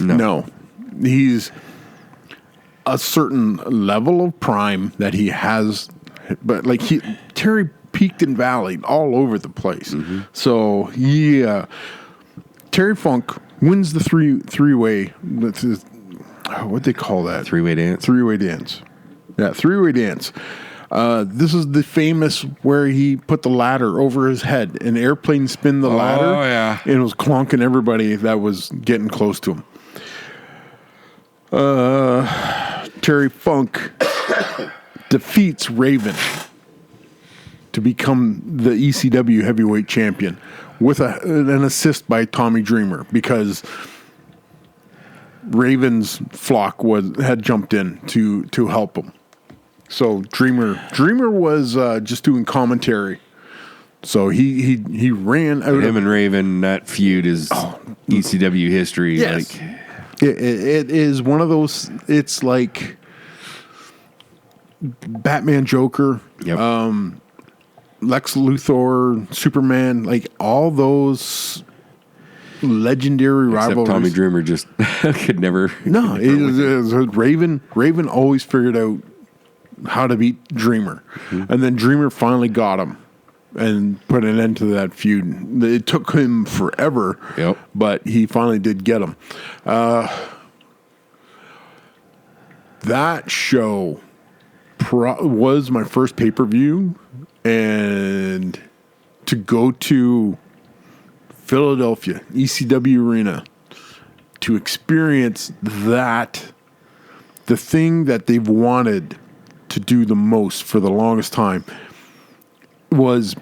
No. He's a certain level of prime that he has, but like Terry peaked and valleyed all over the place. Mm-hmm. So Terry Funk wins the three-way. What they call that? Three-way dance. Yeah, three-way dance. This is the famous where he put the ladder over his head, and airplane spin the ladder. Oh, yeah. And it was clonking everybody that was getting close to him. Terry Funk defeats Raven to become the ECW heavyweight champion with an assist by Tommy Dreamer because Raven's flock had jumped in to help him. So Dreamer was just doing commentary. So he ran out. Him and Raven, that feud is ECW history. Yes. Like, it is one of those. It's like Batman Joker. Yep. Lex Luthor, Superman, like all those legendary rivalries. Except Tommy Dreamer just could never. No, it was Raven. Raven always figured out how to beat Dreamer, and then Dreamer finally got him and put an end to that feud. It took him forever, but he finally did get him. That show was my first pay-per-view, and to go to Philadelphia, ECW Arena, to experience that, the thing that they've wanted to do the most for the longest time, was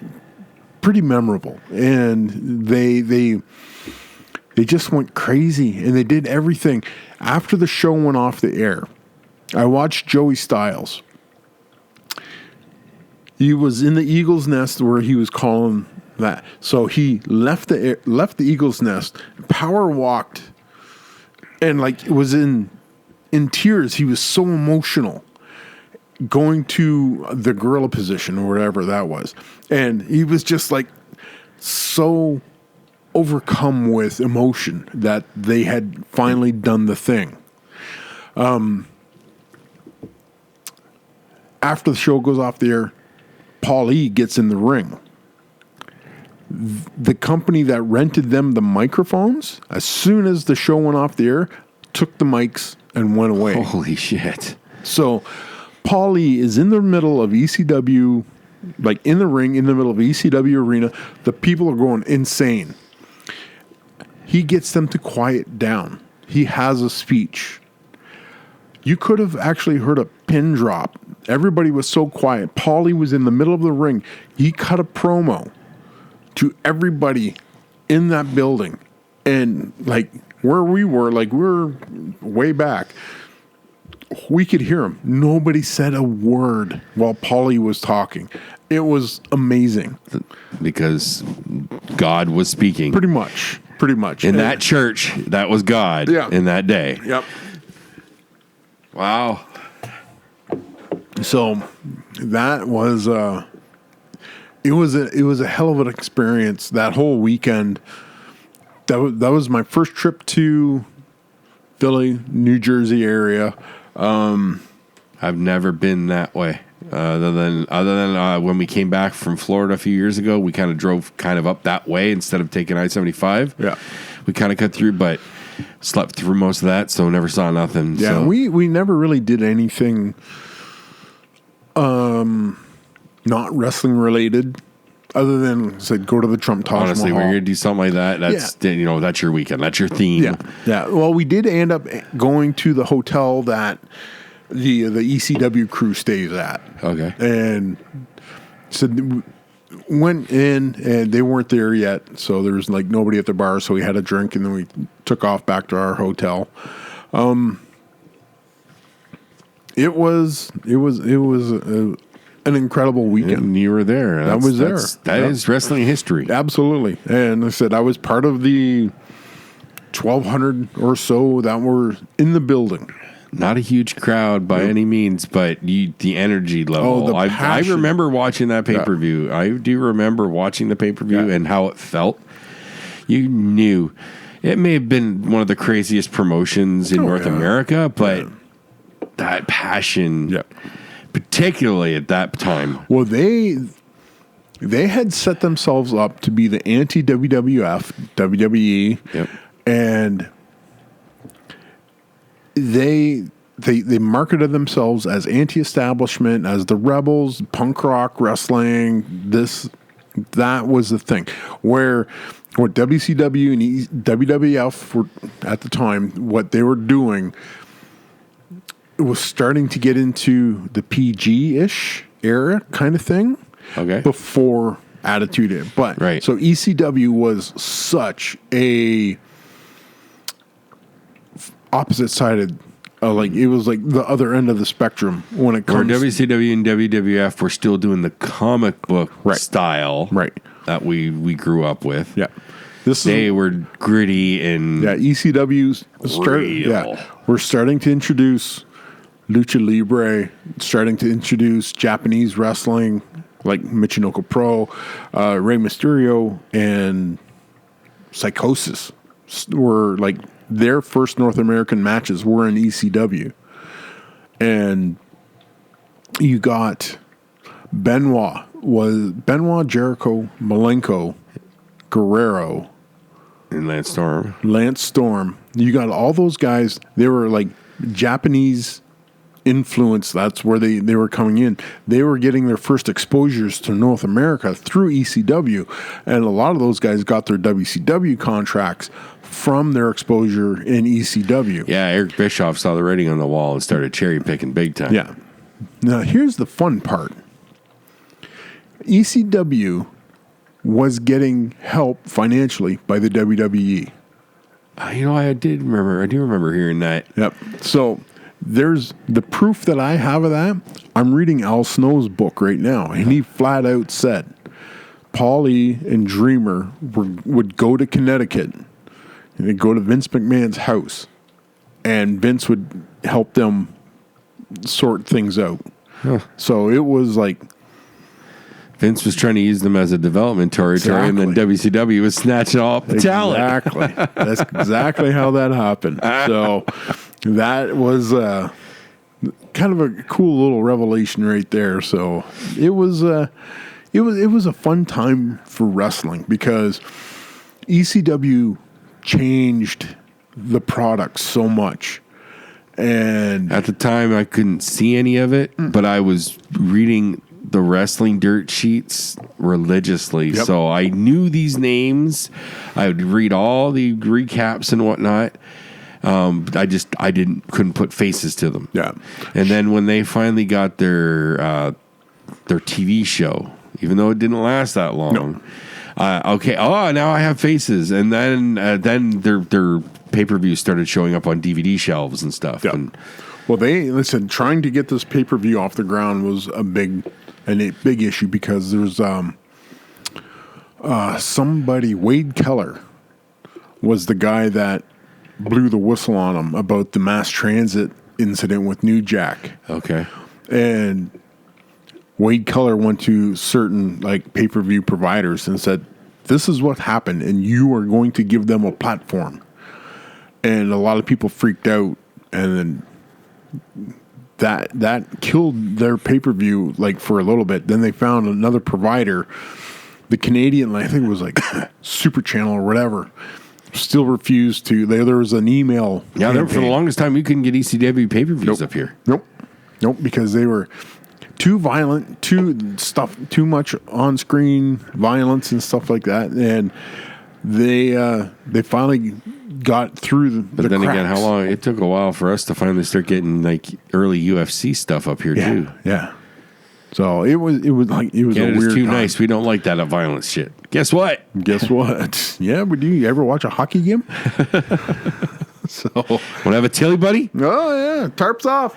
pretty memorable. And they just went crazy, and they did everything. After the show went off the air, I watched Joey Styles. He was in the Eagle's Nest where he was calling that. So he left the Eagle's Nest, power walked, and like it was in tears. He was so emotional going to the gorilla position or whatever that was. And he was just like so overcome with emotion that they had finally done the thing. After the show goes off the air, Paul E gets in the ring. The company that rented them the microphones, as soon as the show went off the air, took the mics and went away. Holy shit. So Paul E is in the middle of ECW, like in the ring, in the middle of ECW arena. The people are going insane. He gets them to quiet down. He has a speech. You could have actually heard a pin drop. Everybody was so quiet. Paulie was in the middle of the ring. He cut a promo to everybody in that building. And like where we were, like we're way back, we could hear him. Nobody said a word while Paulie was talking. It was amazing. Because God was speaking. Pretty much. In that church, that was God in that day. Yep. Wow. So that was it was a hell of an experience that whole weekend. That was my first trip to Philly, New Jersey area. I've never been that way. Other than when we came back from Florida a few years ago, we kind of drove up that way instead of taking I-75. Yeah. We kind of cut through, but slept through most of that, so never saw nothing. Yeah, so. we never really did anything not wrestling related, other than said go to the Trump Taj Honestly, Mahal. when you're gonna do something like that, that's that's your weekend, that's your theme. Yeah. Well, we did end up going to the hotel that the ECW crew stays at. Okay. And so went in, and they weren't there yet, so there was like nobody at the bar, so we had a drink, and then we took off back to our hotel. It was an incredible weekend. And you were there. I was there. That is wrestling history. Absolutely. And I said I was part of the 1,200 or so that were in the building. Not a huge crowd by any means, but the energy level. I remember watching that pay-per-view. Yeah. I do remember watching the pay-per-view and how it felt. You knew. It may have been one of the craziest promotions in North America, but that passion, particularly at that time. Well, they had set themselves up to be the anti-WWF, WWE, and they marketed themselves as anti-establishment, as the rebels, punk rock wrestling. That was the thing. Where what WCW and WWF were at the time, what they were doing, it was starting to get into the PG-ish era kind of thing. Okay. Before Attitude Era. But so ECW was such a opposite-sided, like it was like the other end of the spectrum when it comes. Where WCW and WWF were still doing the comic book style, that we grew up with. Yeah, they were gritty and ECW we're starting to introduce Lucha Libre, starting to introduce Japanese wrestling, like Michinoku Pro, Rey Mysterio, and Psychosis were like their first North American matches were in ECW. And you got Benoit, Jericho, Malenko, Guerrero, and Lance Storm. You got all those guys. They were like Japanese influence. That's where they were coming in. They were getting their first exposures to North America through ECW. And a lot of those guys got their WCW contracts from their exposure in ECW. Yeah, Eric Bischoff saw the writing on the wall and started cherry picking big time. Yeah. Now, here's the fun part. ECW was getting help financially by the WWE. I do remember hearing that. Yep. So there's the proof that I have of that. I'm reading Al Snow's book right now, and he flat out said Paulie and Dreamer would go to Connecticut, and they'd go to Vince McMahon's house, and Vince would help them sort things out. Huh. So it was like Vince was trying to use them as a development territory, and then WCW was snatching off the talent. Exactly. That's exactly how that happened. So that was kind of a cool little revelation right there. So it was a fun time for wrestling because ECW changed the product so much. And at the time, I couldn't see any of it, but I was reading the wrestling dirt sheets religiously. Yep. So I knew these names. I would read all the recaps and whatnot. I couldn't put faces to them. Yeah. And then when they finally got their TV show, even though it didn't last that long, okay. Oh, now I have faces. And then their pay-per-view started showing up on DVD shelves and stuff. Yep. Well, trying to get this pay-per-view off the ground was a big issue because there's somebody, Wade Keller was the guy that blew the whistle on him about the mass transit incident with New Jack. Okay. And Wade Keller went to certain like pay-per-view providers and said, this is what happened and you are going to give them a platform. And a lot of people freaked out, and then that killed their pay-per-view like for a little bit. Then they found another provider, the Canadian, I think it was like Super Channel or whatever, still refused to. There was an email. Yeah, for the longest time you couldn't get ECW pay-per-views up here. Nope, because they were too violent, too much on-screen violence and stuff like that, and they finally got through the But then cracks. Again, how long it took a while for us to finally start getting like early UFC stuff up here too. Yeah. So it was like it was a weird too time. nice. We don't like that violent shit. Guess what? Yeah, but do you ever watch a hockey game? So want to have a tilly, buddy? Oh yeah, tarps off.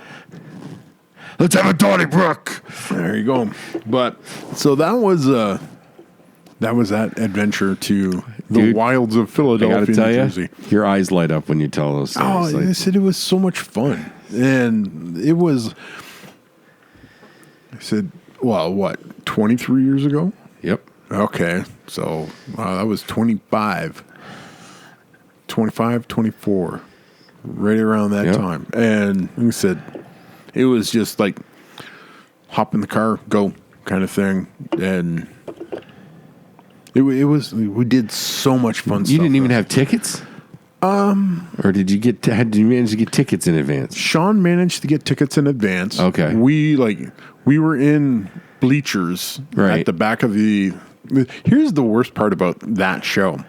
Let's have a Donnybrook. There you go. But so that was that adventure to the wilds of Philadelphia, I gotta tell New Jersey. Your eyes light up when you tell those stories. Oh, I said it was so much fun, and it was. I said, well, what, 23 years ago? Yep. Okay, so that was 25, 24, right around that time, and like I said, it was just like hop in the car, go kind of thing, and. We did so much fun stuff. You didn't even have tickets? Or did you manage to get tickets in advance? Sean managed to get tickets in advance. Okay. We were in bleachers at the back of the. Here's the worst part about that show.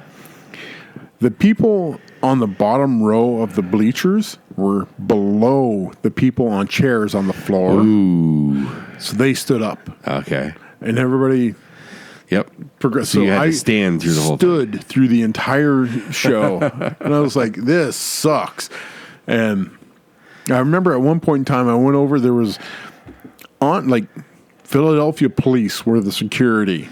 The people on the bottom row of the bleachers were below the people on chairs on the floor. Ooh. So they stood up. Okay. And everybody. Yep. So you had to stand through the whole thing. Stood through the entire show, and I was like, "This sucks." And I remember at one point in time, I went over. There was Philadelphia police were the security.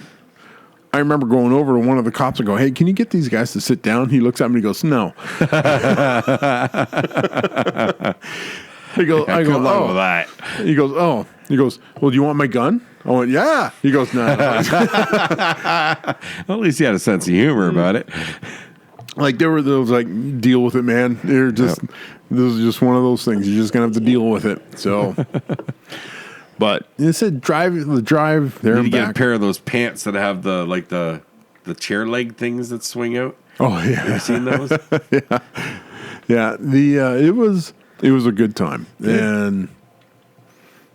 I remember going over to one of the cops and go, "Hey, can you get these guys to sit down?" He looks at me and he goes, "No." He goes, "Oh." He goes, "Oh." He goes, "Well, do you want my gun?" I went, yeah. He goes, no. Well, at least he had a sense of humor about it. Like there was like, deal with it, man. This is just one of those things. You're just gonna have to deal with it. So, but it said drive there and You get a back. pair of those pants that have the chair leg things that swing out. Oh yeah, Have you seen those? yeah. It was a good time, and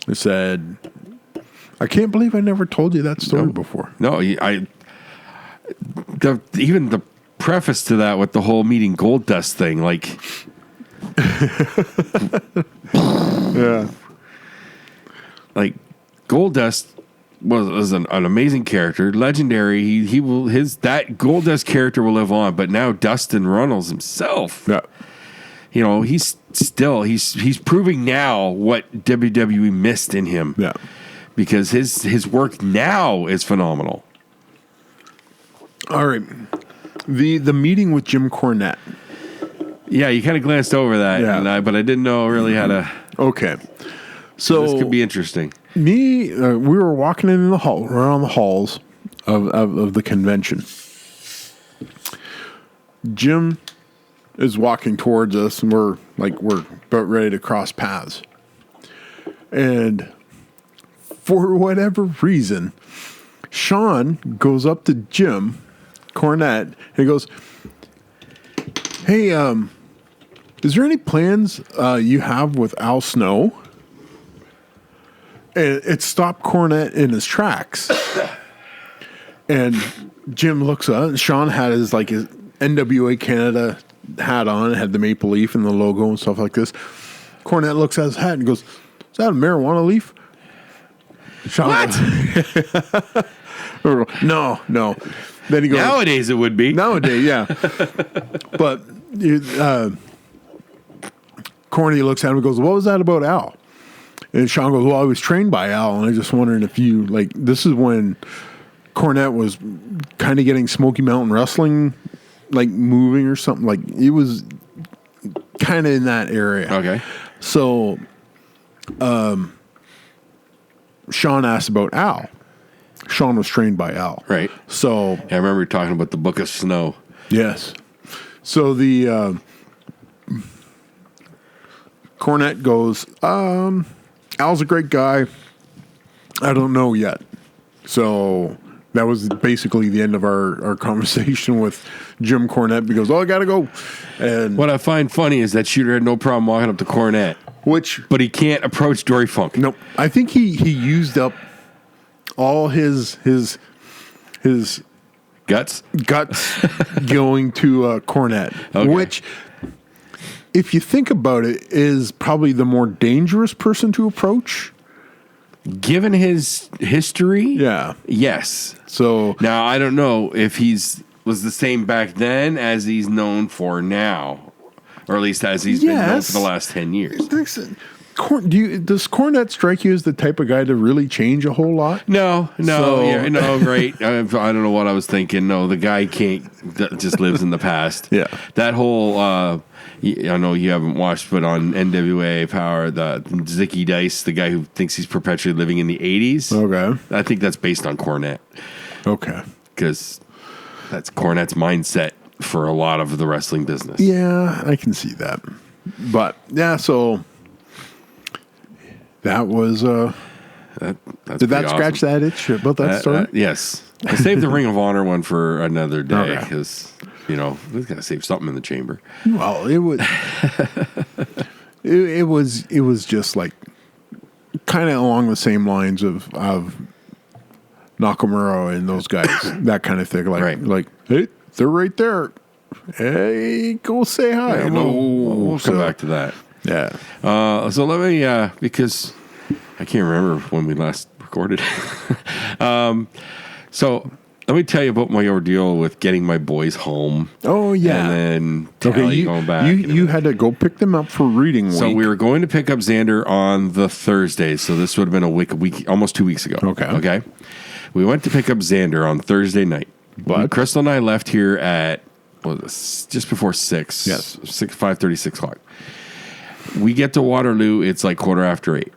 it said, I can't believe I never told you that story before. No, even the preface to that with the whole meeting gold dust thing, like, Yeah, like Gold Dust was an amazing character, legendary. That Gold Dust character will live on. But now Dustin Runnels himself, yeah. he's proving now what WWE missed in him. Yeah. Because his work now is phenomenal. All right. The meeting with Jim Cornette. Yeah, you kind of glanced over that, but I didn't know really how to. Okay. So This could be interesting. we were walking in the hall, around the halls of the convention. Jim is walking towards us, and we're about ready to cross paths. And for whatever reason, Sean goes up to Jim Cornette and he goes, "Hey, is there any plans you have with Al Snow?" And it stopped Cornette in his tracks. And Jim looks up, and Sean had his NWA Canada hat on, had the maple leaf and the logo and stuff like this. Cornette looks at his hat and goes, "Is that a marijuana leaf?" Sean, What? No. Then he goes, Nowadays it would be. Nowadays, yeah. But Corny looks at him and goes, "What was that about Al?" And Sean goes, "Well, I was trained by Al, and I'm just wondering if you, this is when Cornette was kind of getting Smoky Mountain Wrestling, moving or something. It was kind of in that area." Okay. So, Sean asked about Al. Sean was trained by Al. Right. So, I remember talking about the Book of Snow. yes. So the Cornette goes, "Al's a great guy. I don't know yet." So that was basically the end of our conversation with Jim Cornette, because, "Oh, I got to go." And What I find funny is that Shooter had no problem walking up to Cornette, but he can't approach Dory Funk. Nope. I think he used up all his Guts? guts going to Cornette, Okay. which, if you think about it, is probably the more dangerous person to approach. Given his history, Yeah. yes. So Now, I don't know if was the same back then as he's known for now, or at least as he's been known for the last 10 years. does Cornette strike you as the type of guy to really change a whole lot? No, right. I don't know what I was thinking. No, the guy just lives in the past. Yeah. That whole, I know you haven't watched, but on NWA Power, the Zicky Dice, the guy who thinks he's perpetually living in the 80s. Okay. I think that's based on Cornette, Okay. because that's Cornette's mindset for a lot of the wrestling business. Yeah, I can see that. But yeah, so that was That's did that pretty scratch awesome. that itch about that story? Yes. I saved the Ring of Honor one for another day, Okay. because, we've got to save something in the chamber. Well, it was it was just kind of along the same lines of Nakamura and those guys, that kind of thing. Right. Hey, they're right there. Hey, go say hi. Yeah, we'll come back to that. Yeah. So let me, because I can't remember when we last recorded. So let me tell you about my ordeal with getting my boys home. Oh yeah. And then Tally going back. You had to go pick them up for reading week. So we were going to pick up Xander on the Thursday. So this would have been a week, almost 2 weeks ago. Okay. We went to pick up Xander on Thursday night. But Crystal and I left here at just before 6. Yes. 5:30, 6 o'clock. We get to Waterloo. It's 8:15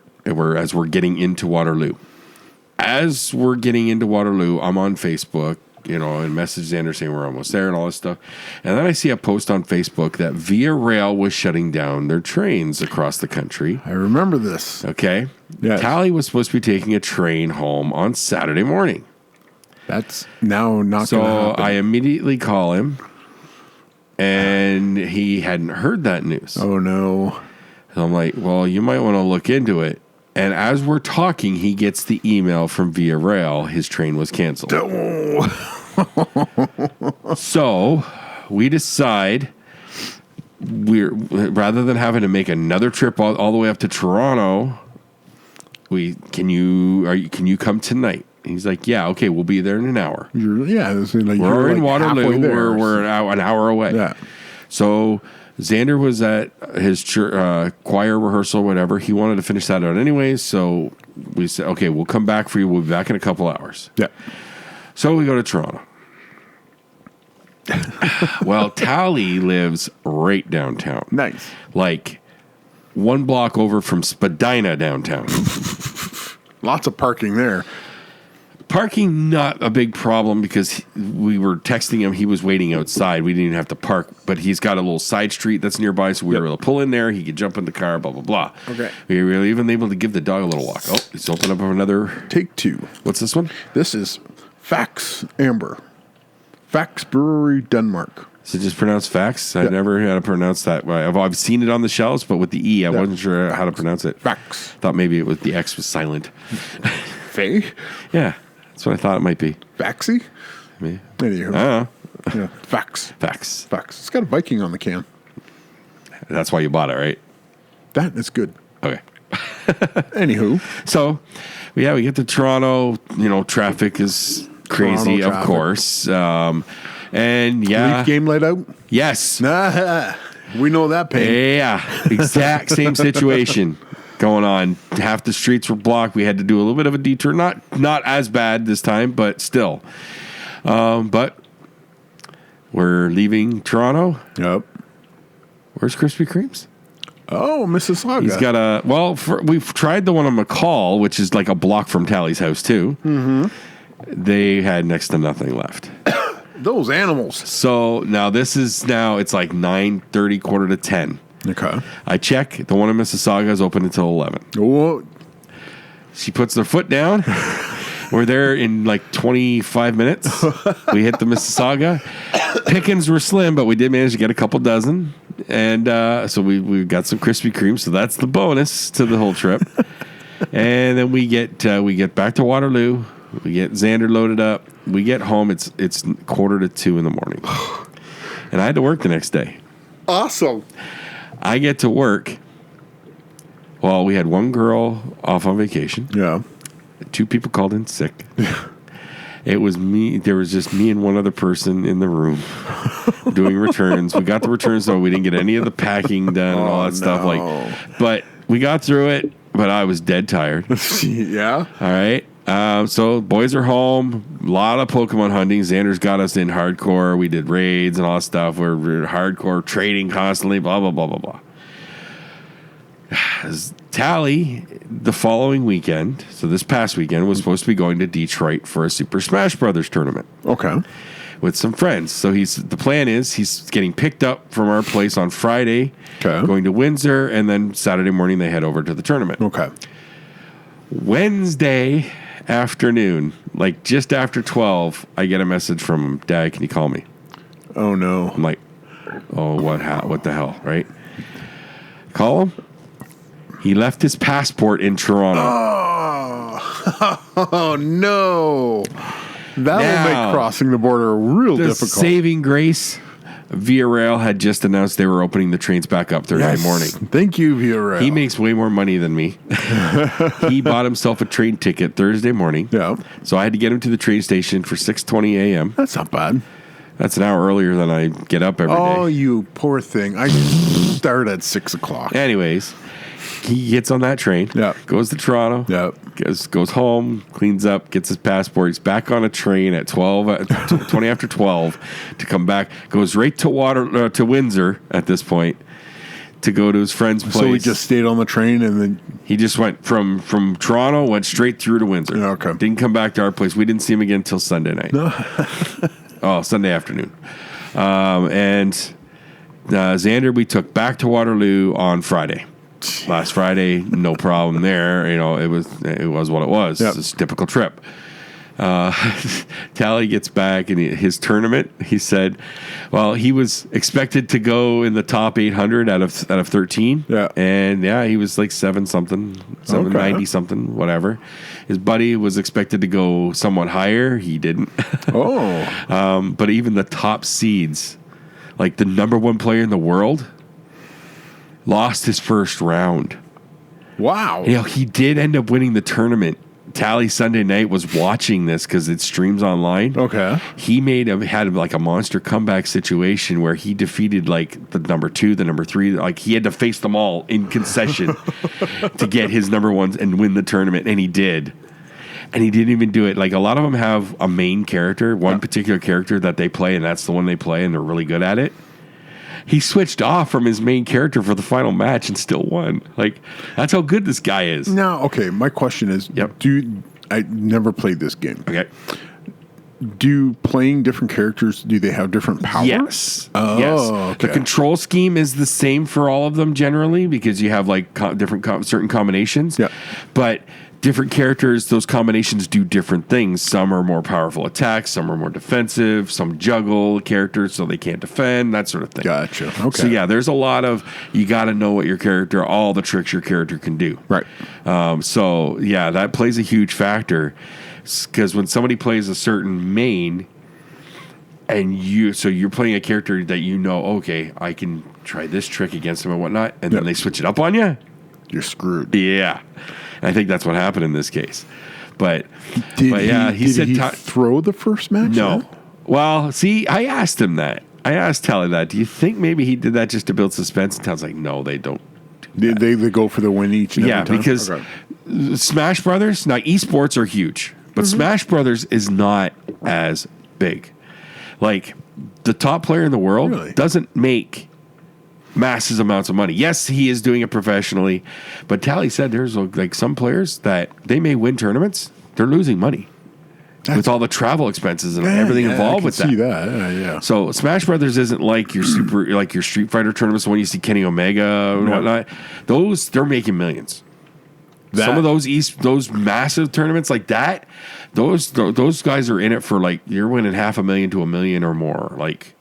as we're getting into Waterloo. as we're getting into Waterloo, I'm on Facebook, and message Xander saying we're almost there and all this stuff. And then I see a post on Facebook that Via Rail was shutting down their trains across the country. I remember this. Okay. Yes. Tally was supposed to be taking a train home on Saturday morning. That's now not going to happen. So I immediately call him, and he hadn't heard that news. Oh, no. So I'm like, well, you might want to look into it. And as we're talking, he gets the email from Via Rail. His train was canceled. Oh. So we decide rather than having to make another trip all the way up to Toronto, can you come tonight? And he's like, yeah, okay, we'll be there in an hour. We're in Waterloo. We're an hour away. Yeah. So Xander was at his choir rehearsal, whatever. He wanted to finish that out anyways. So we said, okay, we'll come back for you. We'll be back in a couple hours. Yeah. So we go to Toronto. Well, Tally lives right downtown. Nice. Like 1 block over from Spadina downtown. Lots of parking there. Parking, not a big problem because we were texting him. He was waiting outside. We didn't even have to park, but he's got a little side street that's nearby, so we were able to pull in there. He could jump in the car, blah, blah, blah. Okay. We were even able to give the dog a little walk. Oh, he's opened up another. Take 2. What's this one? This is Fax Amber. Fax Brewery, Denmark. Is it just pronounced Fax? I never had to pronounce that. I've seen it on the shelves, but with the E, I wasn't sure how to pronounce it. Fax. Thought maybe it was the X was silent. Faye? Yeah. That's what I thought it might be. Faxy? Me? Anywho. I don't know. Yeah. Fax. Facts. Fax. It's got a Viking on the can. That's why you bought it, right? That is good. Okay. Anywho. So, we get to Toronto. Traffic is crazy, Toronto of course. And yeah. Leaf game laid out? Yes. We know that pain. Yeah. Exact same situation going on. Half the streets were blocked. We had to do a little bit of a detour. Not as bad this time, but still. But we're leaving Toronto. Yep. Where's Krispy Kreme's? Oh, Mississauga. He's got we've tried the one on McCall, which is like a block from Tally's house too. Mm-hmm. They had next to nothing left. Those animals. So now it's like 9:30, 9:45. Okay. I check. The one in Mississauga is open until 11. Oh. She puts their foot down. We're there in like 25 minutes. We hit the Mississauga. Pickings were slim, but we did manage to get a couple dozen. And so we got some Krispy Kreme. So that's the bonus to the whole trip. And then we get back to Waterloo. We get Xander loaded up. We get home. It's 1:45 in the morning. And I had to work the next day. Awesome. I get to work. Well, we had one girl off on vacation. Yeah. 2 people called in sick. It was me. There was just me and one other person in the room doing returns. We got the returns, though. We didn't get any of the packing done and all that stuff. But we got through it. But I was dead tired. Yeah. All right. So boys are home. A lot of Pokemon hunting. Xander's got us in hardcore. We did raids and all that stuff. We're hardcore trading constantly. Blah blah blah blah blah. Tally, the following weekend, so this past weekend, was supposed to be going to Detroit for a Super Smash Brothers tournament. Okay. With some friends. So the plan is he's getting picked up from our place on Friday, going to Windsor, and then Saturday morning they head over to the tournament. Okay. Wednesday afternoon, like just after 12, I get a message from him. Dad, can you call me? Oh, no. I'm like, oh, what the hell, right? Call him. He left his passport in Toronto. Oh no. That'll make crossing the border real difficult. Saving grace, Via Rail had just announced they were opening the trains back up Thursday morning. Thank you, Via Rail. He makes way more money than me. He bought himself a train ticket Thursday morning. Yeah. So I had to get him to the train station for 6:20 a.m. That's not bad. That's an hour earlier than I get up every day. Oh, you poor thing. I start at 6 o'clock. Anyways, he gets on that train, goes to Toronto, goes home, cleans up, gets his passport. He's back on a train at 20 after 12 to come back. Goes right to Windsor at this point. to go to his friend's place. So he just stayed on the train and then he just went from Toronto, went straight through to Windsor. Okay. Didn't come back to our place. We didn't see him again until Sunday night. No. Sunday afternoon. And Xander, we took back to Waterloo on Friday. Last Friday, no problem there. You know, it was what it was. Yep. It's a typical trip. Tally gets back and his tournament. He said, well, he was expected to go in the top 800 out of 13. Yeah, and he was like 790 something, whatever. His buddy was expected to go somewhat higher. He didn't. But even the top seeds, like the number one player in the world, lost his first round. Wow. You know, he did end up winning the tournament. Tally Sunday night was watching this because it streams online. Okay. He had like a monster comeback situation where he defeated like the number 2, the number 3. Like he had to face them all in concession to get his number ones and win the tournament. And he did. And he didn't even do it. Like a lot of them have a main character, one particular character that they play, and that's the one they play, and they're really good at it. He switched off from his main character for the final match and still won. Like, that's how good this guy is. Now, okay, my question is, I never played this game. Okay. Do playing different characters, do they have different powers? Yes. Oh, yes. okay. The control scheme is the same for all of them generally because you have like certain combinations. Yeah. But different characters, those combinations do different things. Some are more powerful attacks, some are more defensive, some juggle characters so they can't defend, that sort of thing. Gotcha. Okay. So yeah, there's a lot of, you got to know what your character, all the tricks your character can do. Right. So yeah, that plays a huge factor because when somebody plays a certain main and you're playing a character that you know, okay, I can try this trick against him and whatnot, and then they switch it up on you, you're screwed. Yeah. I think that's what happened in this case. But he said he throw the first match? No. Then? Well, see, I asked him that. I asked Tally that. Do you think maybe he did that just to build suspense? And Tally's like, no, they don't. They go for the win each and every time? Because Smash Brothers, now esports are huge, but Smash Brothers is not as big. Like, the top player in the world doesn't make massive amounts of money. Yes, he is doing it professionally, but Tally said there's like some players that they may win tournaments, they're losing money with all the travel expenses and everything involved with that. See that? So Smash Brothers isn't like your your Street Fighter tournaments, the one you see Kenny Omega and whatnot. Those they're making millions. Some of those massive tournaments like that, those guys are in it for like you're winning $500,000 to $1 million or more, like.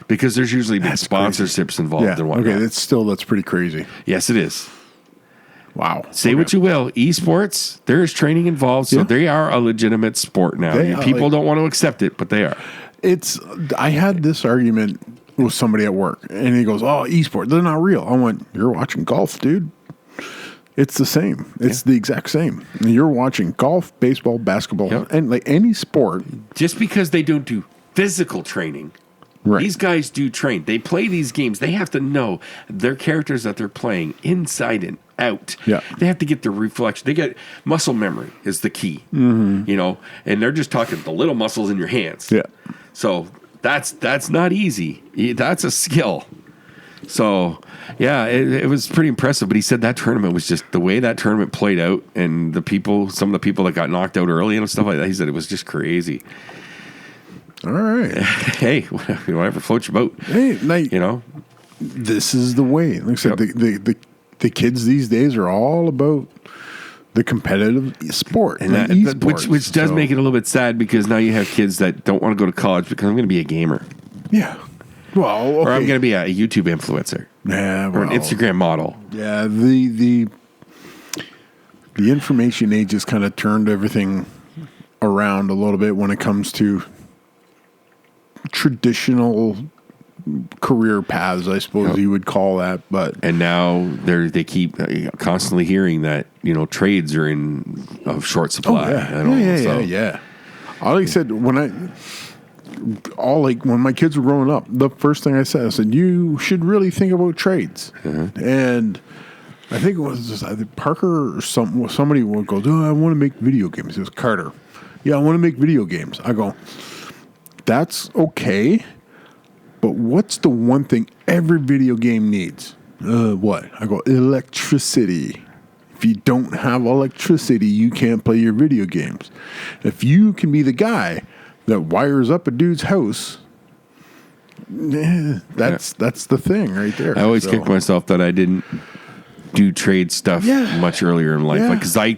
Because there's usually big sponsorships involved and whatnot. Okay, that's pretty crazy. Yes, it is. Wow. Say what you will. Esports, there is training involved, so they are a legitimate sport now. People don't want to accept it, but they are. I had this argument with somebody at work, and he goes, oh, esports, they're not real. I went, you're watching golf, dude. It's the same. It's the exact same. You're watching golf, baseball, basketball, and like any sport. Just because they don't do physical training. Right. These guys do train. They play these games. They have to know their characters that they're playing inside and out. Yeah. They have to get the reflection. They get muscle memory is the key. Mm-hmm. You know, and they're just talking the little muscles in your hands. Yeah. So that's not easy. That's a skill. So yeah, it was pretty impressive. But he said that tournament was just the way that tournament played out, and some of the people that got knocked out early and stuff like that. He said it was just crazy. All right. Hey, whatever floats your boat. Hey, like, you know, this is the way. Like I said, the kids these days are all about the competitive sport, and which does make it a little bit sad because now you have kids that don't want to go to college because I'm going to be a gamer. Yeah. Well, okay. Or I'm going to be a YouTube influencer. Yeah. Well, or an Instagram model. Yeah. The information age has kind of turned everything around a little bit when it comes to traditional career paths, I suppose you would call that. But and now they keep constantly hearing that trades are in short supply. Yeah. Like I said, when my kids were growing up, the first thing I said, you should really think about trades. Mm-hmm. And I think it was just either Parker or somebody would go, I want to make video games. It was Carter. Yeah, I want to make video games. I go, that's okay, but what's the one thing every video game needs? What? I go, electricity. If you don't have electricity, you can't play your video games. If you can be the guy that wires up a dude's house, that's the thing right there. I always kick myself that I didn't do trade stuff much earlier in life. Like, because I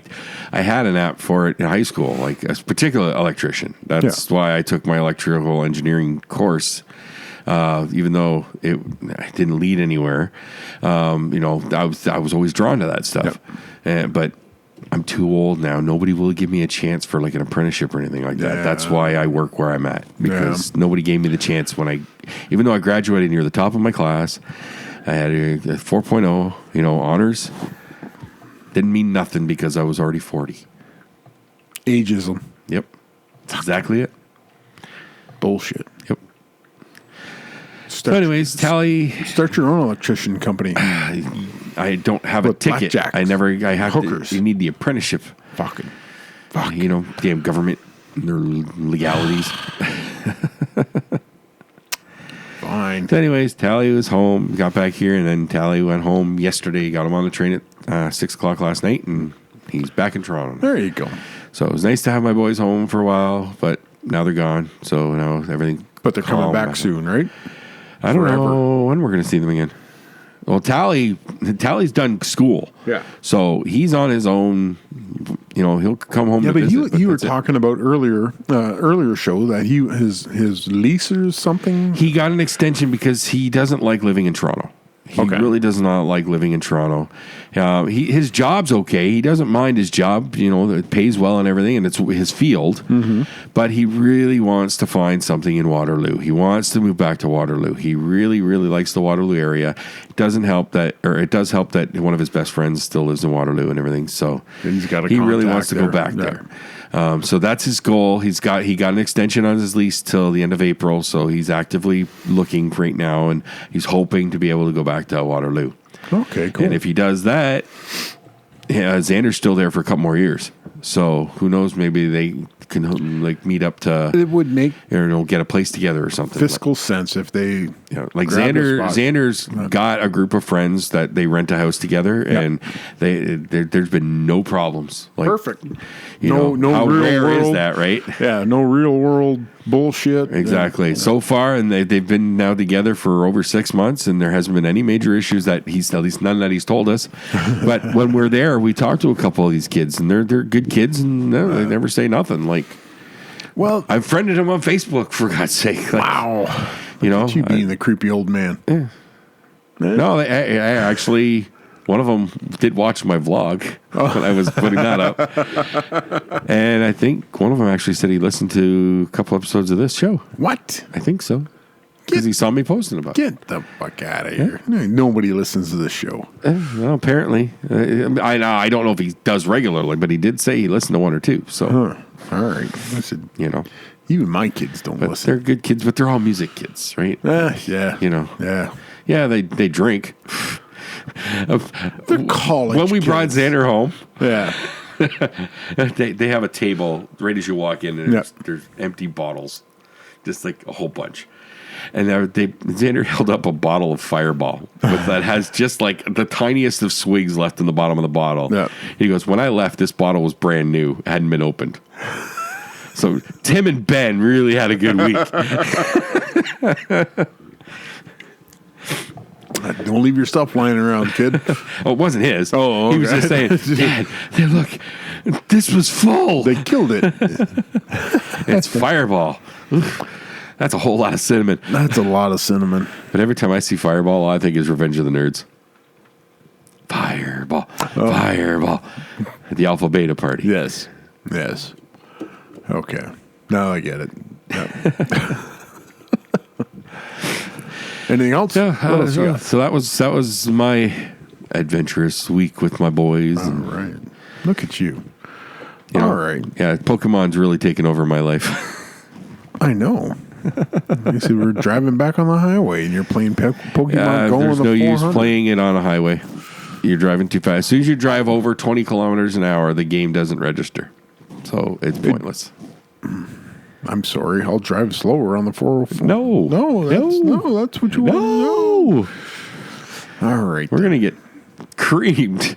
had an app for it in high school, like a particular electrician. That's why I took my electrical engineering course. Even though I didn't lead anywhere, I was always drawn to that stuff. But I'm too old now. Nobody will give me a chance for like an apprenticeship or anything like that. That's why I work where I'm at, because nobody gave me the chance even though I graduated near the top of my class. I had a 4.0, honors. Didn't mean nothing because I was already 40. Ageism. Yep. That's exactly it. Bullshit. Yep. Tally. Start your own electrician company. I don't have a ticket. I have hookers. You need the apprenticeship. Fuck. Damn government and their legalities. Fine. So anyways, Tally was home, got back here, and then Tally went home yesterday, got him on the train at 6 o'clock last night, and he's back in Toronto. There you go. So it was nice to have my boys home for a while, but now they're gone. So now everything. But they're coming back soon, right? I don't know when we're going to see them again. Well, Tally's done school. Yeah. So he's on his own. He'll come home. Yeah, but you were talking about earlier show that his lease or something. He got an extension because he doesn't like living in Toronto. He really does not like living in Toronto. His job's okay. He doesn't mind his job. It pays well and everything, and it's his field. Mm-hmm. But he really wants to find something in Waterloo. He wants to move back to Waterloo. He really, really likes the Waterloo area. It does help that one of his best friends still lives in Waterloo and everything. So he really wants to go back there. So that's his goal. He got an extension on his lease till the end of April. So he's actively looking right now, and he's hoping to be able to go back to Waterloo. Okay, cool. And if he does that, Xander's still there for a couple more years. So who knows? Maybe they can meet up to. It would make get a place together or something. Fiscal sense if they Xander's got a group of friends that they rent a house together, and there's been no problems. Perfect. No how real rare world, is that, right? Yeah, no real world bullshit. Exactly. So far, and they've been now together for over 6 months, and there hasn't been any major issues at least none that he's told us. But when we're there, we talk to a couple of these kids, and they're good kids, and they never say nothing. Well, I've friended him on Facebook, for God's sake. Wow. You being the creepy old man. Yeah. No, I actually. One of them did watch my vlog when I was putting that up. And I think one of them actually said he listened to a couple episodes of this show. What? I think so. Because he saw me posting about it. Get the fuck out of here. Nobody listens to this show. Well, apparently. I don't know if he does regularly, but he did say he listened to one or two. So, all right. Listen, even my kids don't listen. They're good kids, but they're all music kids, right? Yeah. Yeah. Yeah, they drink. They're college when we kids. brought Xander home, they have a table right as you walk in, and there's empty bottles, just like a whole bunch. And Xander held up a bottle of Fireball that has just like the tiniest of swigs left in the bottom of the bottle. Yeah. He goes, "When I left, this bottle was brand new, hadn't been opened." So Tim and Ben really had a good week. Don't leave your stuff lying around, kid. Oh, it wasn't his. Oh, okay. He was just saying, Dad, look, this was full. They killed it. It's Fireball. That's a whole lot of cinnamon. That's a lot of cinnamon. But every time I see Fireball, all I think is Revenge of the Nerds. Fireball. Fireball. At the Alpha Beta party. Yes. Okay. Now I get it. Yep. Anything else? Yeah, so that was my adventurous week with my boys. All right. Look at you. All right. Yeah, Pokemon's really taken over my life. I know. You see, we're driving back on the highway, and you're playing Pokemon Go. There's no use playing it on a highway. You're driving too fast. As soon as you drive over 20 kilometers an hour, the game doesn't register. So it's pointless. I'm sorry. I'll drive slower on the 404. No, that's what you want to know. All right. We're going to get creamed.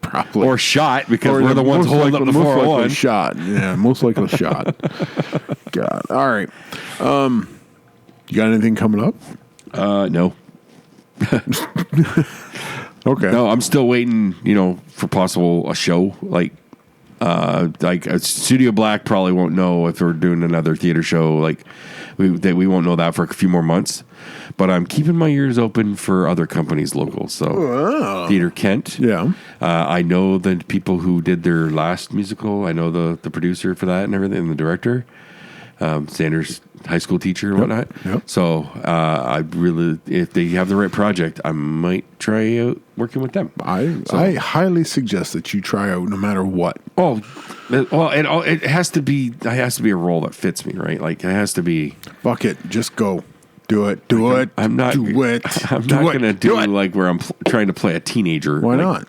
Probably. Or shot because we're the ones holding up the 401. Shot. Yeah, most likely shot. God. All right. You got anything coming up? No. Okay. No, I'm still waiting, for possible a show. Like Studio Black probably won't know if we're doing another theater show. Like we won't know that for a few more months. But I'm keeping my ears open for other companies local. So Theater Kent. Yeah. I know the people who did their last musical. I know the producer for that and everything, and the director. Sanders high school teacher and whatnot. Yep. So I really, if they have the right project, I might try out working with them. I highly suggest that you try out no matter what. Oh, well, it has to be. It has to be a role that fits me, right? Like it has to be. Fuck it, just go. Do it. Do it. I'm not. Do it. I'm not going to do it like where I'm trying to play a teenager. Why not?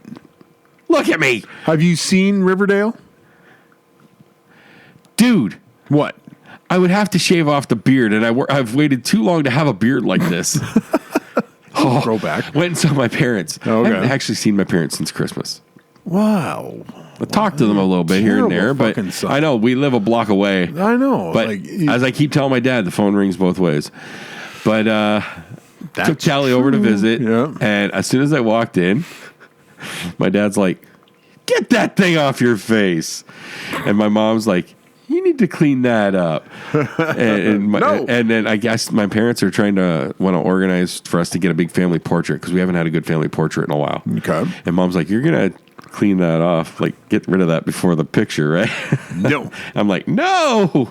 Look at me. Have you seen Riverdale? Dude. What? I would have to shave off the beard, and I've waited too long to have a beard like this. Throwback. Went and saw my parents. Okay. I haven't actually seen my parents since Christmas. Wow. I talked to them a little bit here and there, but son. I know we live a block away. I know. But as I keep telling my dad, the phone rings both ways. But took Callie over to visit, and as soon as I walked in, my dad's like, "Get that thing off your face," and my mom's like, "You need to clean that up." And then I guess my parents are want to organize for us to get a big family portrait because we haven't had a good family portrait in a while. Okay. And mom's like, "You're gonna clean that off, like get rid of that before the picture, right?" No. I'm like, no.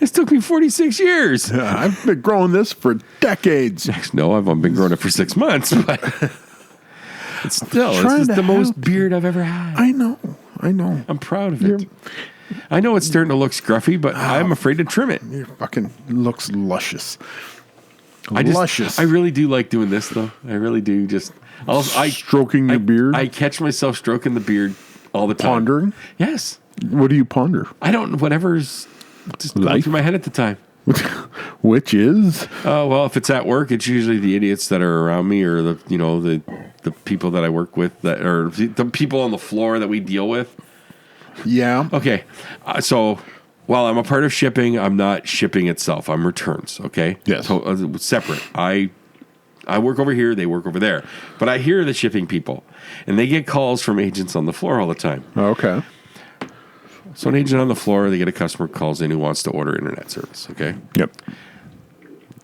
This took me 46 years. I've been growing this for decades. No, I've been growing it for 6 months, but it's still, this is the most beard I've ever had. I know. I'm proud of it. I know it's starting to look scruffy, but I'm afraid to trim it. It fucking looks luscious. I really do like doing this, though. I really do. Stroking your beard? I catch myself stroking the beard all the time. Pondering? Yes. What do you ponder? I don't, whatever's just going through my head at the time. Which is? Well, if it's at work, it's usually the idiots that are around me or the people that I work with or the people on the floor that we deal with. Yeah. Okay. So while I'm a part of shipping, I'm not shipping itself. I'm returns. Okay. Yes. So, separate. I work over here. They work over there. But I hear the shipping people, and they get calls from agents on the floor all the time. Okay. So an agent on the floor, they get a customer calls in who wants to order internet service. Okay. Yep.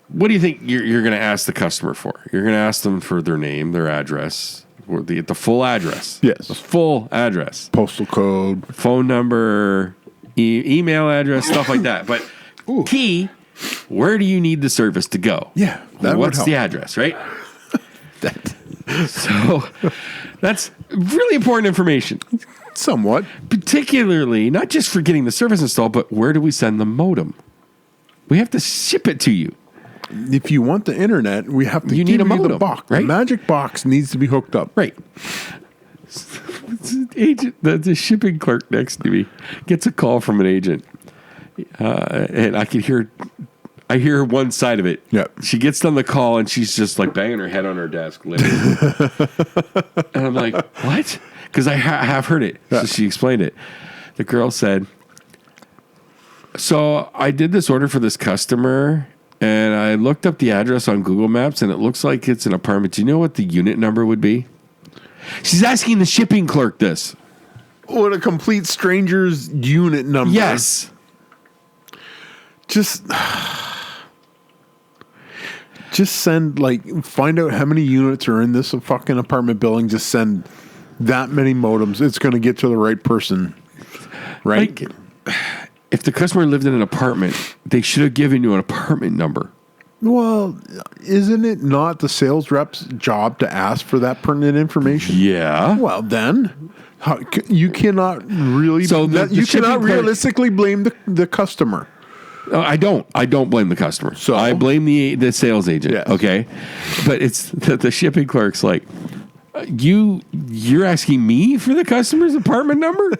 What do you think you're going to ask the customer for? You're going to ask them for their name, their address, or the full address. Yes. The full address. Postal code. Phone number, email address, stuff like that. But key, where do you need the service to go? Yeah. What's the address, right? So that's really important information. Somewhat. Particularly, not just for getting the service installed, but where do we send the modem? We have to ship it to you. If you want the internet, we have to give you the box. Right? The magic box needs to be hooked up. Right. Agent, the shipping clerk next to me gets a call from an agent, and I hear one side of it. Yeah. She gets on the call and she's just like banging her head on her desk, literally. And I'm like, what? Because I have heard it. So she explained it. The girl said, "So I did this order for this customer, and I looked up the address on Google Maps, and it looks like it's an apartment. Do you know what the unit number would be?" She's asking the shipping clerk this. What a complete stranger's unit number. Yes. Just send, find out how many units are in this fucking apartment building. Just send that many modems. It's going to get to the right person. Right? If the customer lived in an apartment, they should have given you an apartment number. Well, isn't it not the sales rep's job to ask for that pertinent information? Yeah. Well, then you cannot really. So you cannot realistically blame the customer. I don't blame the customer. So I blame the sales agent. Yes. Okay, but it's the shipping clerk's like, you're asking me for the customer's apartment number?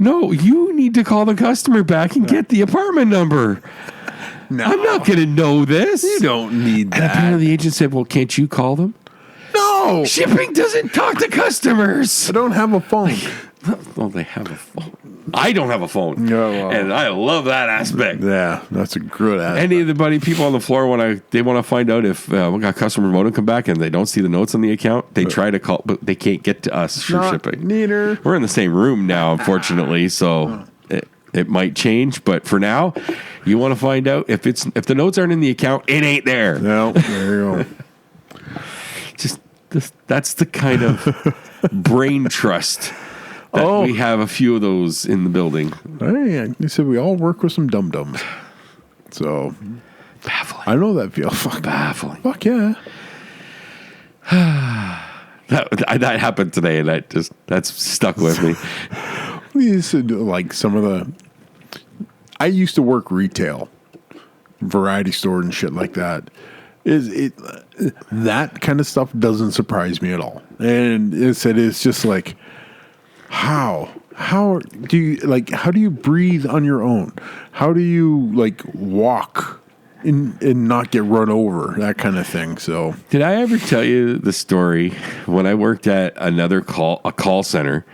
No, you need to call the customer back and get the apartment number. No. I'm not going to know this. You don't need that. And apparently the agent said, "Well, can't you call them?" No. Shipping doesn't talk to customers. I don't have a phone. Well, they have a phone. I don't have a phone. No, well. And I love that aspect. Yeah, that's a good aspect. Any of the people on the floor, when they want to find out if we got customer modem come back and they don't see the notes on the account, they try to call, but they can't get to us for shipping. Neither. We're in the same room now, unfortunately, so it might change. But for now, you want to find out if the notes aren't in the account, it ain't there. No, there you go. That's the kind of brain trust that we have a few of those in the building. Hey, you said we all work with some dum-dums. So, Baffling. I know that feel. Fuck. Baffling. Fuck yeah. That happened today, and that's stuck with me. We used to do like some of the. I used to work retail, variety store and shit like that. That kind of stuff doesn't surprise me at all. And it's just like, how do you breathe on your own? How do you like walk and not get run over? That kind of thing. So did I ever tell you the story when I worked at a call center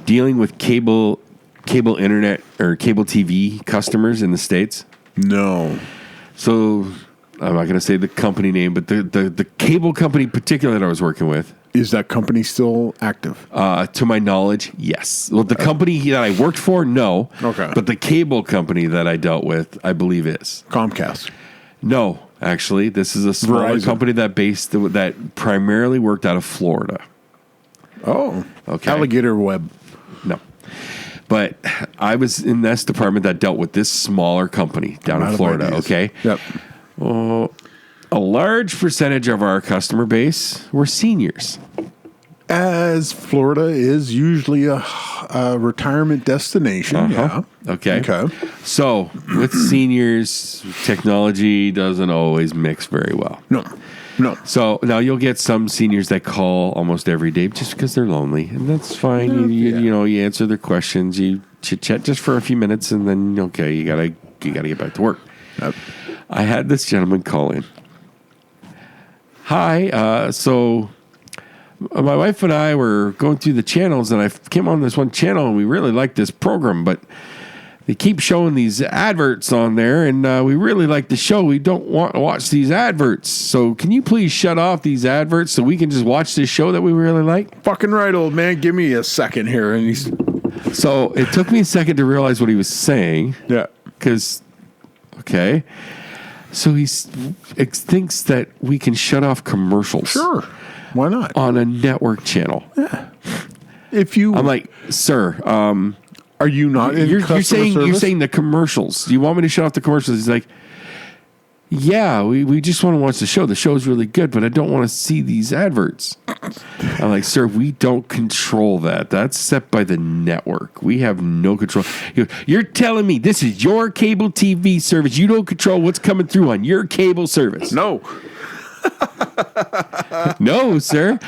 dealing with cable internet or cable TV customers in the States? No. So I'm not going to say the company name, but the cable company particular that I was working with. Is that company still active? To my knowledge, yes. Well, the company that I worked for, no. Okay. But the cable company that I dealt with, I believe is. Comcast. No, actually. This is a smaller company that primarily worked out of Florida. Oh. Okay. Alligator Web. No. But I was in this department that dealt with this smaller company down in Florida, okay? Yep. A large percentage of our customer base were seniors. As Florida is usually a retirement destination. Uh-huh. Yeah. Okay. So with seniors, technology doesn't always mix very well. No. So now you'll get some seniors that call almost every day just because they're lonely, and that's fine. You answer their questions, you chit chat just for a few minutes, and then you gotta get back to work. Yep. I had this gentleman call in. Hi, so my wife and I were going through the channels, and I came on this one channel, and we really like this program, but they keep showing these adverts on there, and we really like the show. We don't want to watch these adverts. So can you please shut off these adverts so we can just watch this show that we really like? Fucking right, old man. Give me a second here. And So it took me a second to realize what he was saying. Yeah. So he thinks that we can shut off commercials. Sure. Why not? On a network channel. Yeah. I'm like, sir, are you not in customer service? You're saying the commercials. Do you want me to shut off the commercials? He's like, yeah, we just want to watch the show. The show's really good, but I don't want to see these adverts. I'm like, sir, we don't control that. That's set by the network. We have no control. You're telling me this is your cable TV service. You don't control what's coming through on your cable service. No. No, sir.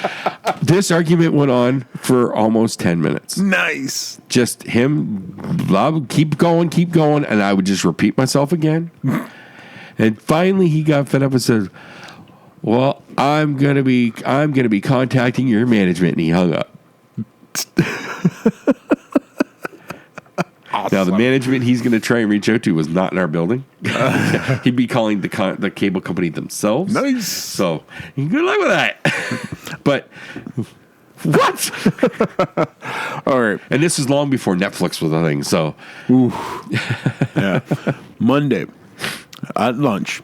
This argument went on for almost 10 minutes. Nice. Just him, keep going, and I would just repeat myself again. And finally, he got fed up and said, "Well, I'm gonna be contacting your management," and he hung up. Awesome. Now, the management he's going to try and reach out to was not in our building. He'd be calling the cable company themselves. Nice. So, good luck with that. But what? All right. And this is long before Netflix was a thing. So, yeah. Monday at lunch,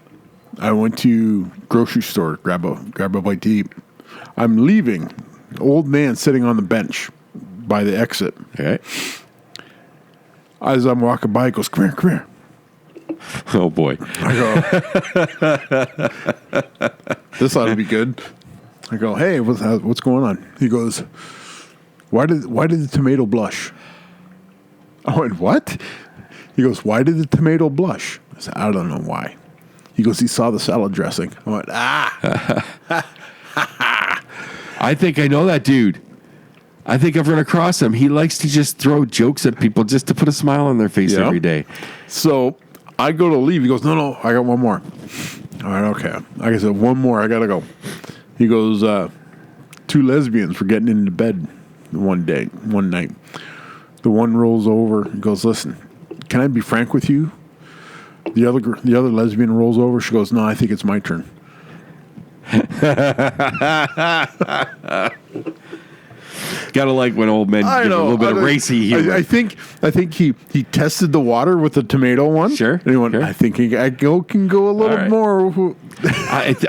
I went to grocery store grab a bite to eat. I'm leaving. Old man sitting on the bench by the exit. Okay. As I'm walking by, he goes, "Come here." Oh boy! I go, "This ought to be good." I go, "Hey, what's going on?" He goes, "Why did the tomato blush?" I went, "What?" He goes, "Why did the tomato blush?" I said, "I don't know why." He goes, "He saw the salad dressing." I went, "Ah." I think I know that dude. I think I've run across him. He likes to just throw jokes at people just to put a smile on their face every day. So I go to leave. He goes, no, I got one more. All right, okay. Like I said, one more. I got to go. He goes, two lesbians were getting into bed one night. The one rolls over and goes, "Listen, can I be frank with you?" The other lesbian rolls over. She goes, "No, I think it's my turn." Gotta like when old men give a little bit of racy humor. I think he tested the water with the tomato one. Sure. And he went, sure. I think can go a little more.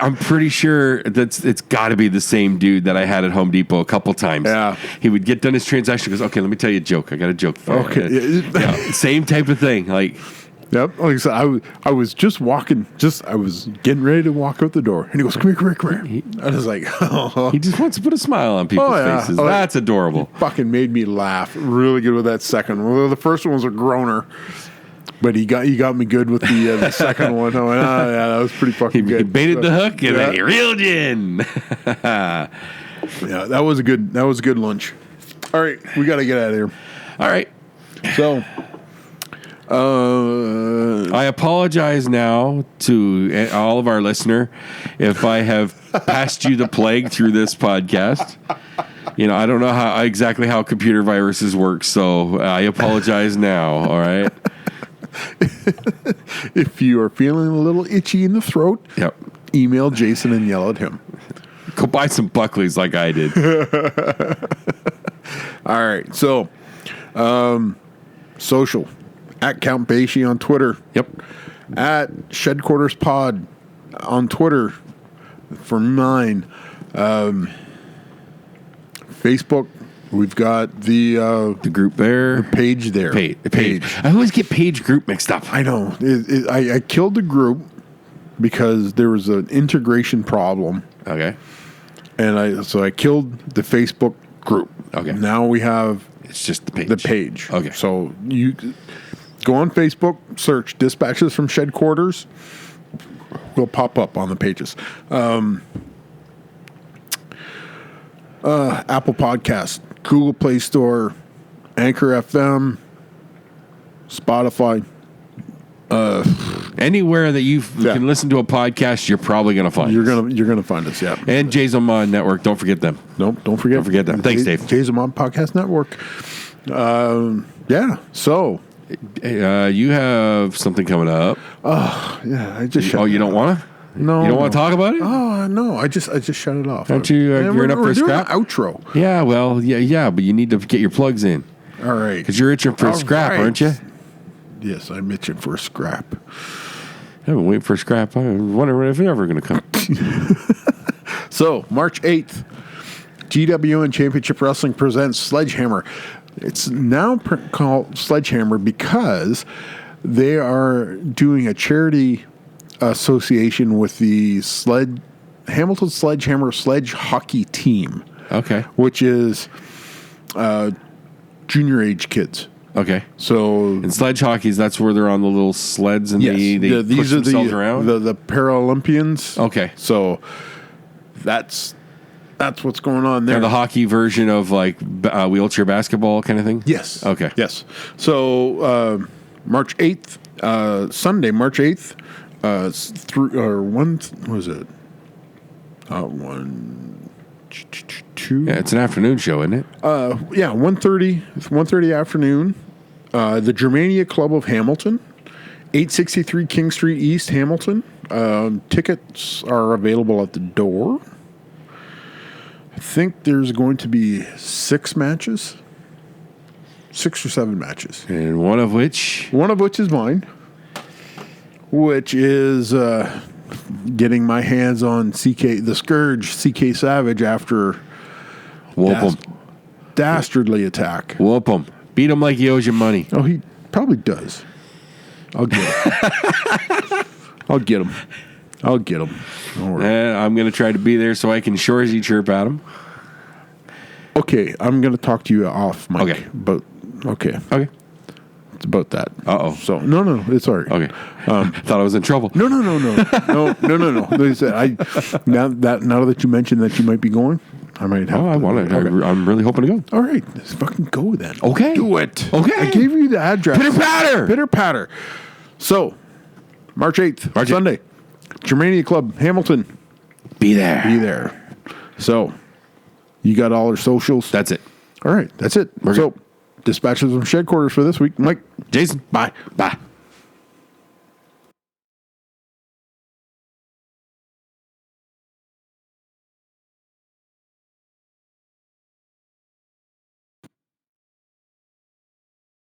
I'm pretty sure it's got to be the same dude that I had at Home Depot a couple times. Yeah. He would get done his transaction. Goes, okay, let me tell you a joke. I got a joke for you. Okay. Yeah, same type of thing. Like. Yep. Like I said, I was just walking. I was getting ready to walk out the door, and he goes, "Come here." I was like, He just wants to put a smile on people's faces. That's adorable. Fucking made me laugh really good with that second one. Well, the first one was a groaner, but he got me good with the second one. I went, yeah, that was pretty fucking good. He baited the hook and then he reeled you in. Yeah, that was a good lunch. All right, we got to get out of here. All right. So. I apologize now to all of our listener if I have passed you the plague through this podcast. I don't know exactly how computer viruses work, so I apologize now. All right. If you are feeling a little itchy in the throat, yep, email Jason and yell at him. Go buy some Buckleys like I did. All right. So, social. At Count Bashi on Twitter. Yep. At Shedquarters Pod on Twitter for mine. Facebook, we've got the group there. The page there. Page. I always get page group mixed up. I know. I killed the group because there was an integration problem. Okay. And I killed the Facebook group. Okay. Now we have... It's just the page. The page. Okay. So you... Go on Facebook, search Dispatches from Shedquarters. Will pop up on the pages. Apple Podcast, Google Play Store, Anchor FM, Spotify. Anywhere that you can listen to a podcast, you're probably going to find You're gonna find us, yeah. And Jason Mod Network, don't forget them. Nope, don't forget them. Thanks, Dave. Jason Mod Podcast Network. Yeah, so... you have something coming up. Oh, yeah. I just you don't want to? No. You don't want to talk about it? Oh, no. I just shut it off. Aren't you gearing up for a scrap? An outro. Yeah, well, yeah, but you need to get your plugs in. All right. Because you're itching for a scrap, aren't you? Yes, I'm itching for a scrap. I've been waiting for a scrap. I'm wondering if it's ever going to come. So, March 8th, GWN Championship Wrestling presents Sledgehammer. It's now called Sledgehammer because they are doing a charity association with the Hamilton Sledgehammer Sledge Hockey Team. Okay. Which is junior age kids. Okay. So in sledge hockeys, that's where they're on the little sleds and they push themselves around? The Paralympians. Okay. So that's what's going on there. The hockey version of like wheelchair basketball kind of thing? Yes. Okay. Yes. So March 8th, Sunday, March 8th, two. Yeah, it's an afternoon show, isn't it? 1:30 afternoon. The Germania Club of Hamilton, 863 King Street East, Hamilton. Tickets are available at the door. I think there's going to be 6 matches. 6 or 7 matches. And one of which is mine. Which is getting my hands on the Scourge, CK Savage, after dastardly attack. Whoop him. Beat him like he owes you money. Oh, he probably does. I'll get him. I'll get him. And I'm going to try to be there so I can shorzy chirp at him. Okay, I'm going to talk to you off mic. Okay. Okay. It's about that. Uh-oh. So, no, it's all right. Okay. Thought I was in trouble. No. Like I said, now that you mentioned that you might be going, I might have. I want to. Okay. I'm really hoping to go. All right, let's fucking go then. Okay. Do it. Okay. I gave you the address. Pitter patter. So, March 8th, Sunday, Germania Club, Hamilton. Be there. So, You got all our socials? That's it. All right, that's it. We're so, dispatches from Shedquarters for this week. Mike. Jason. Bye. Bye.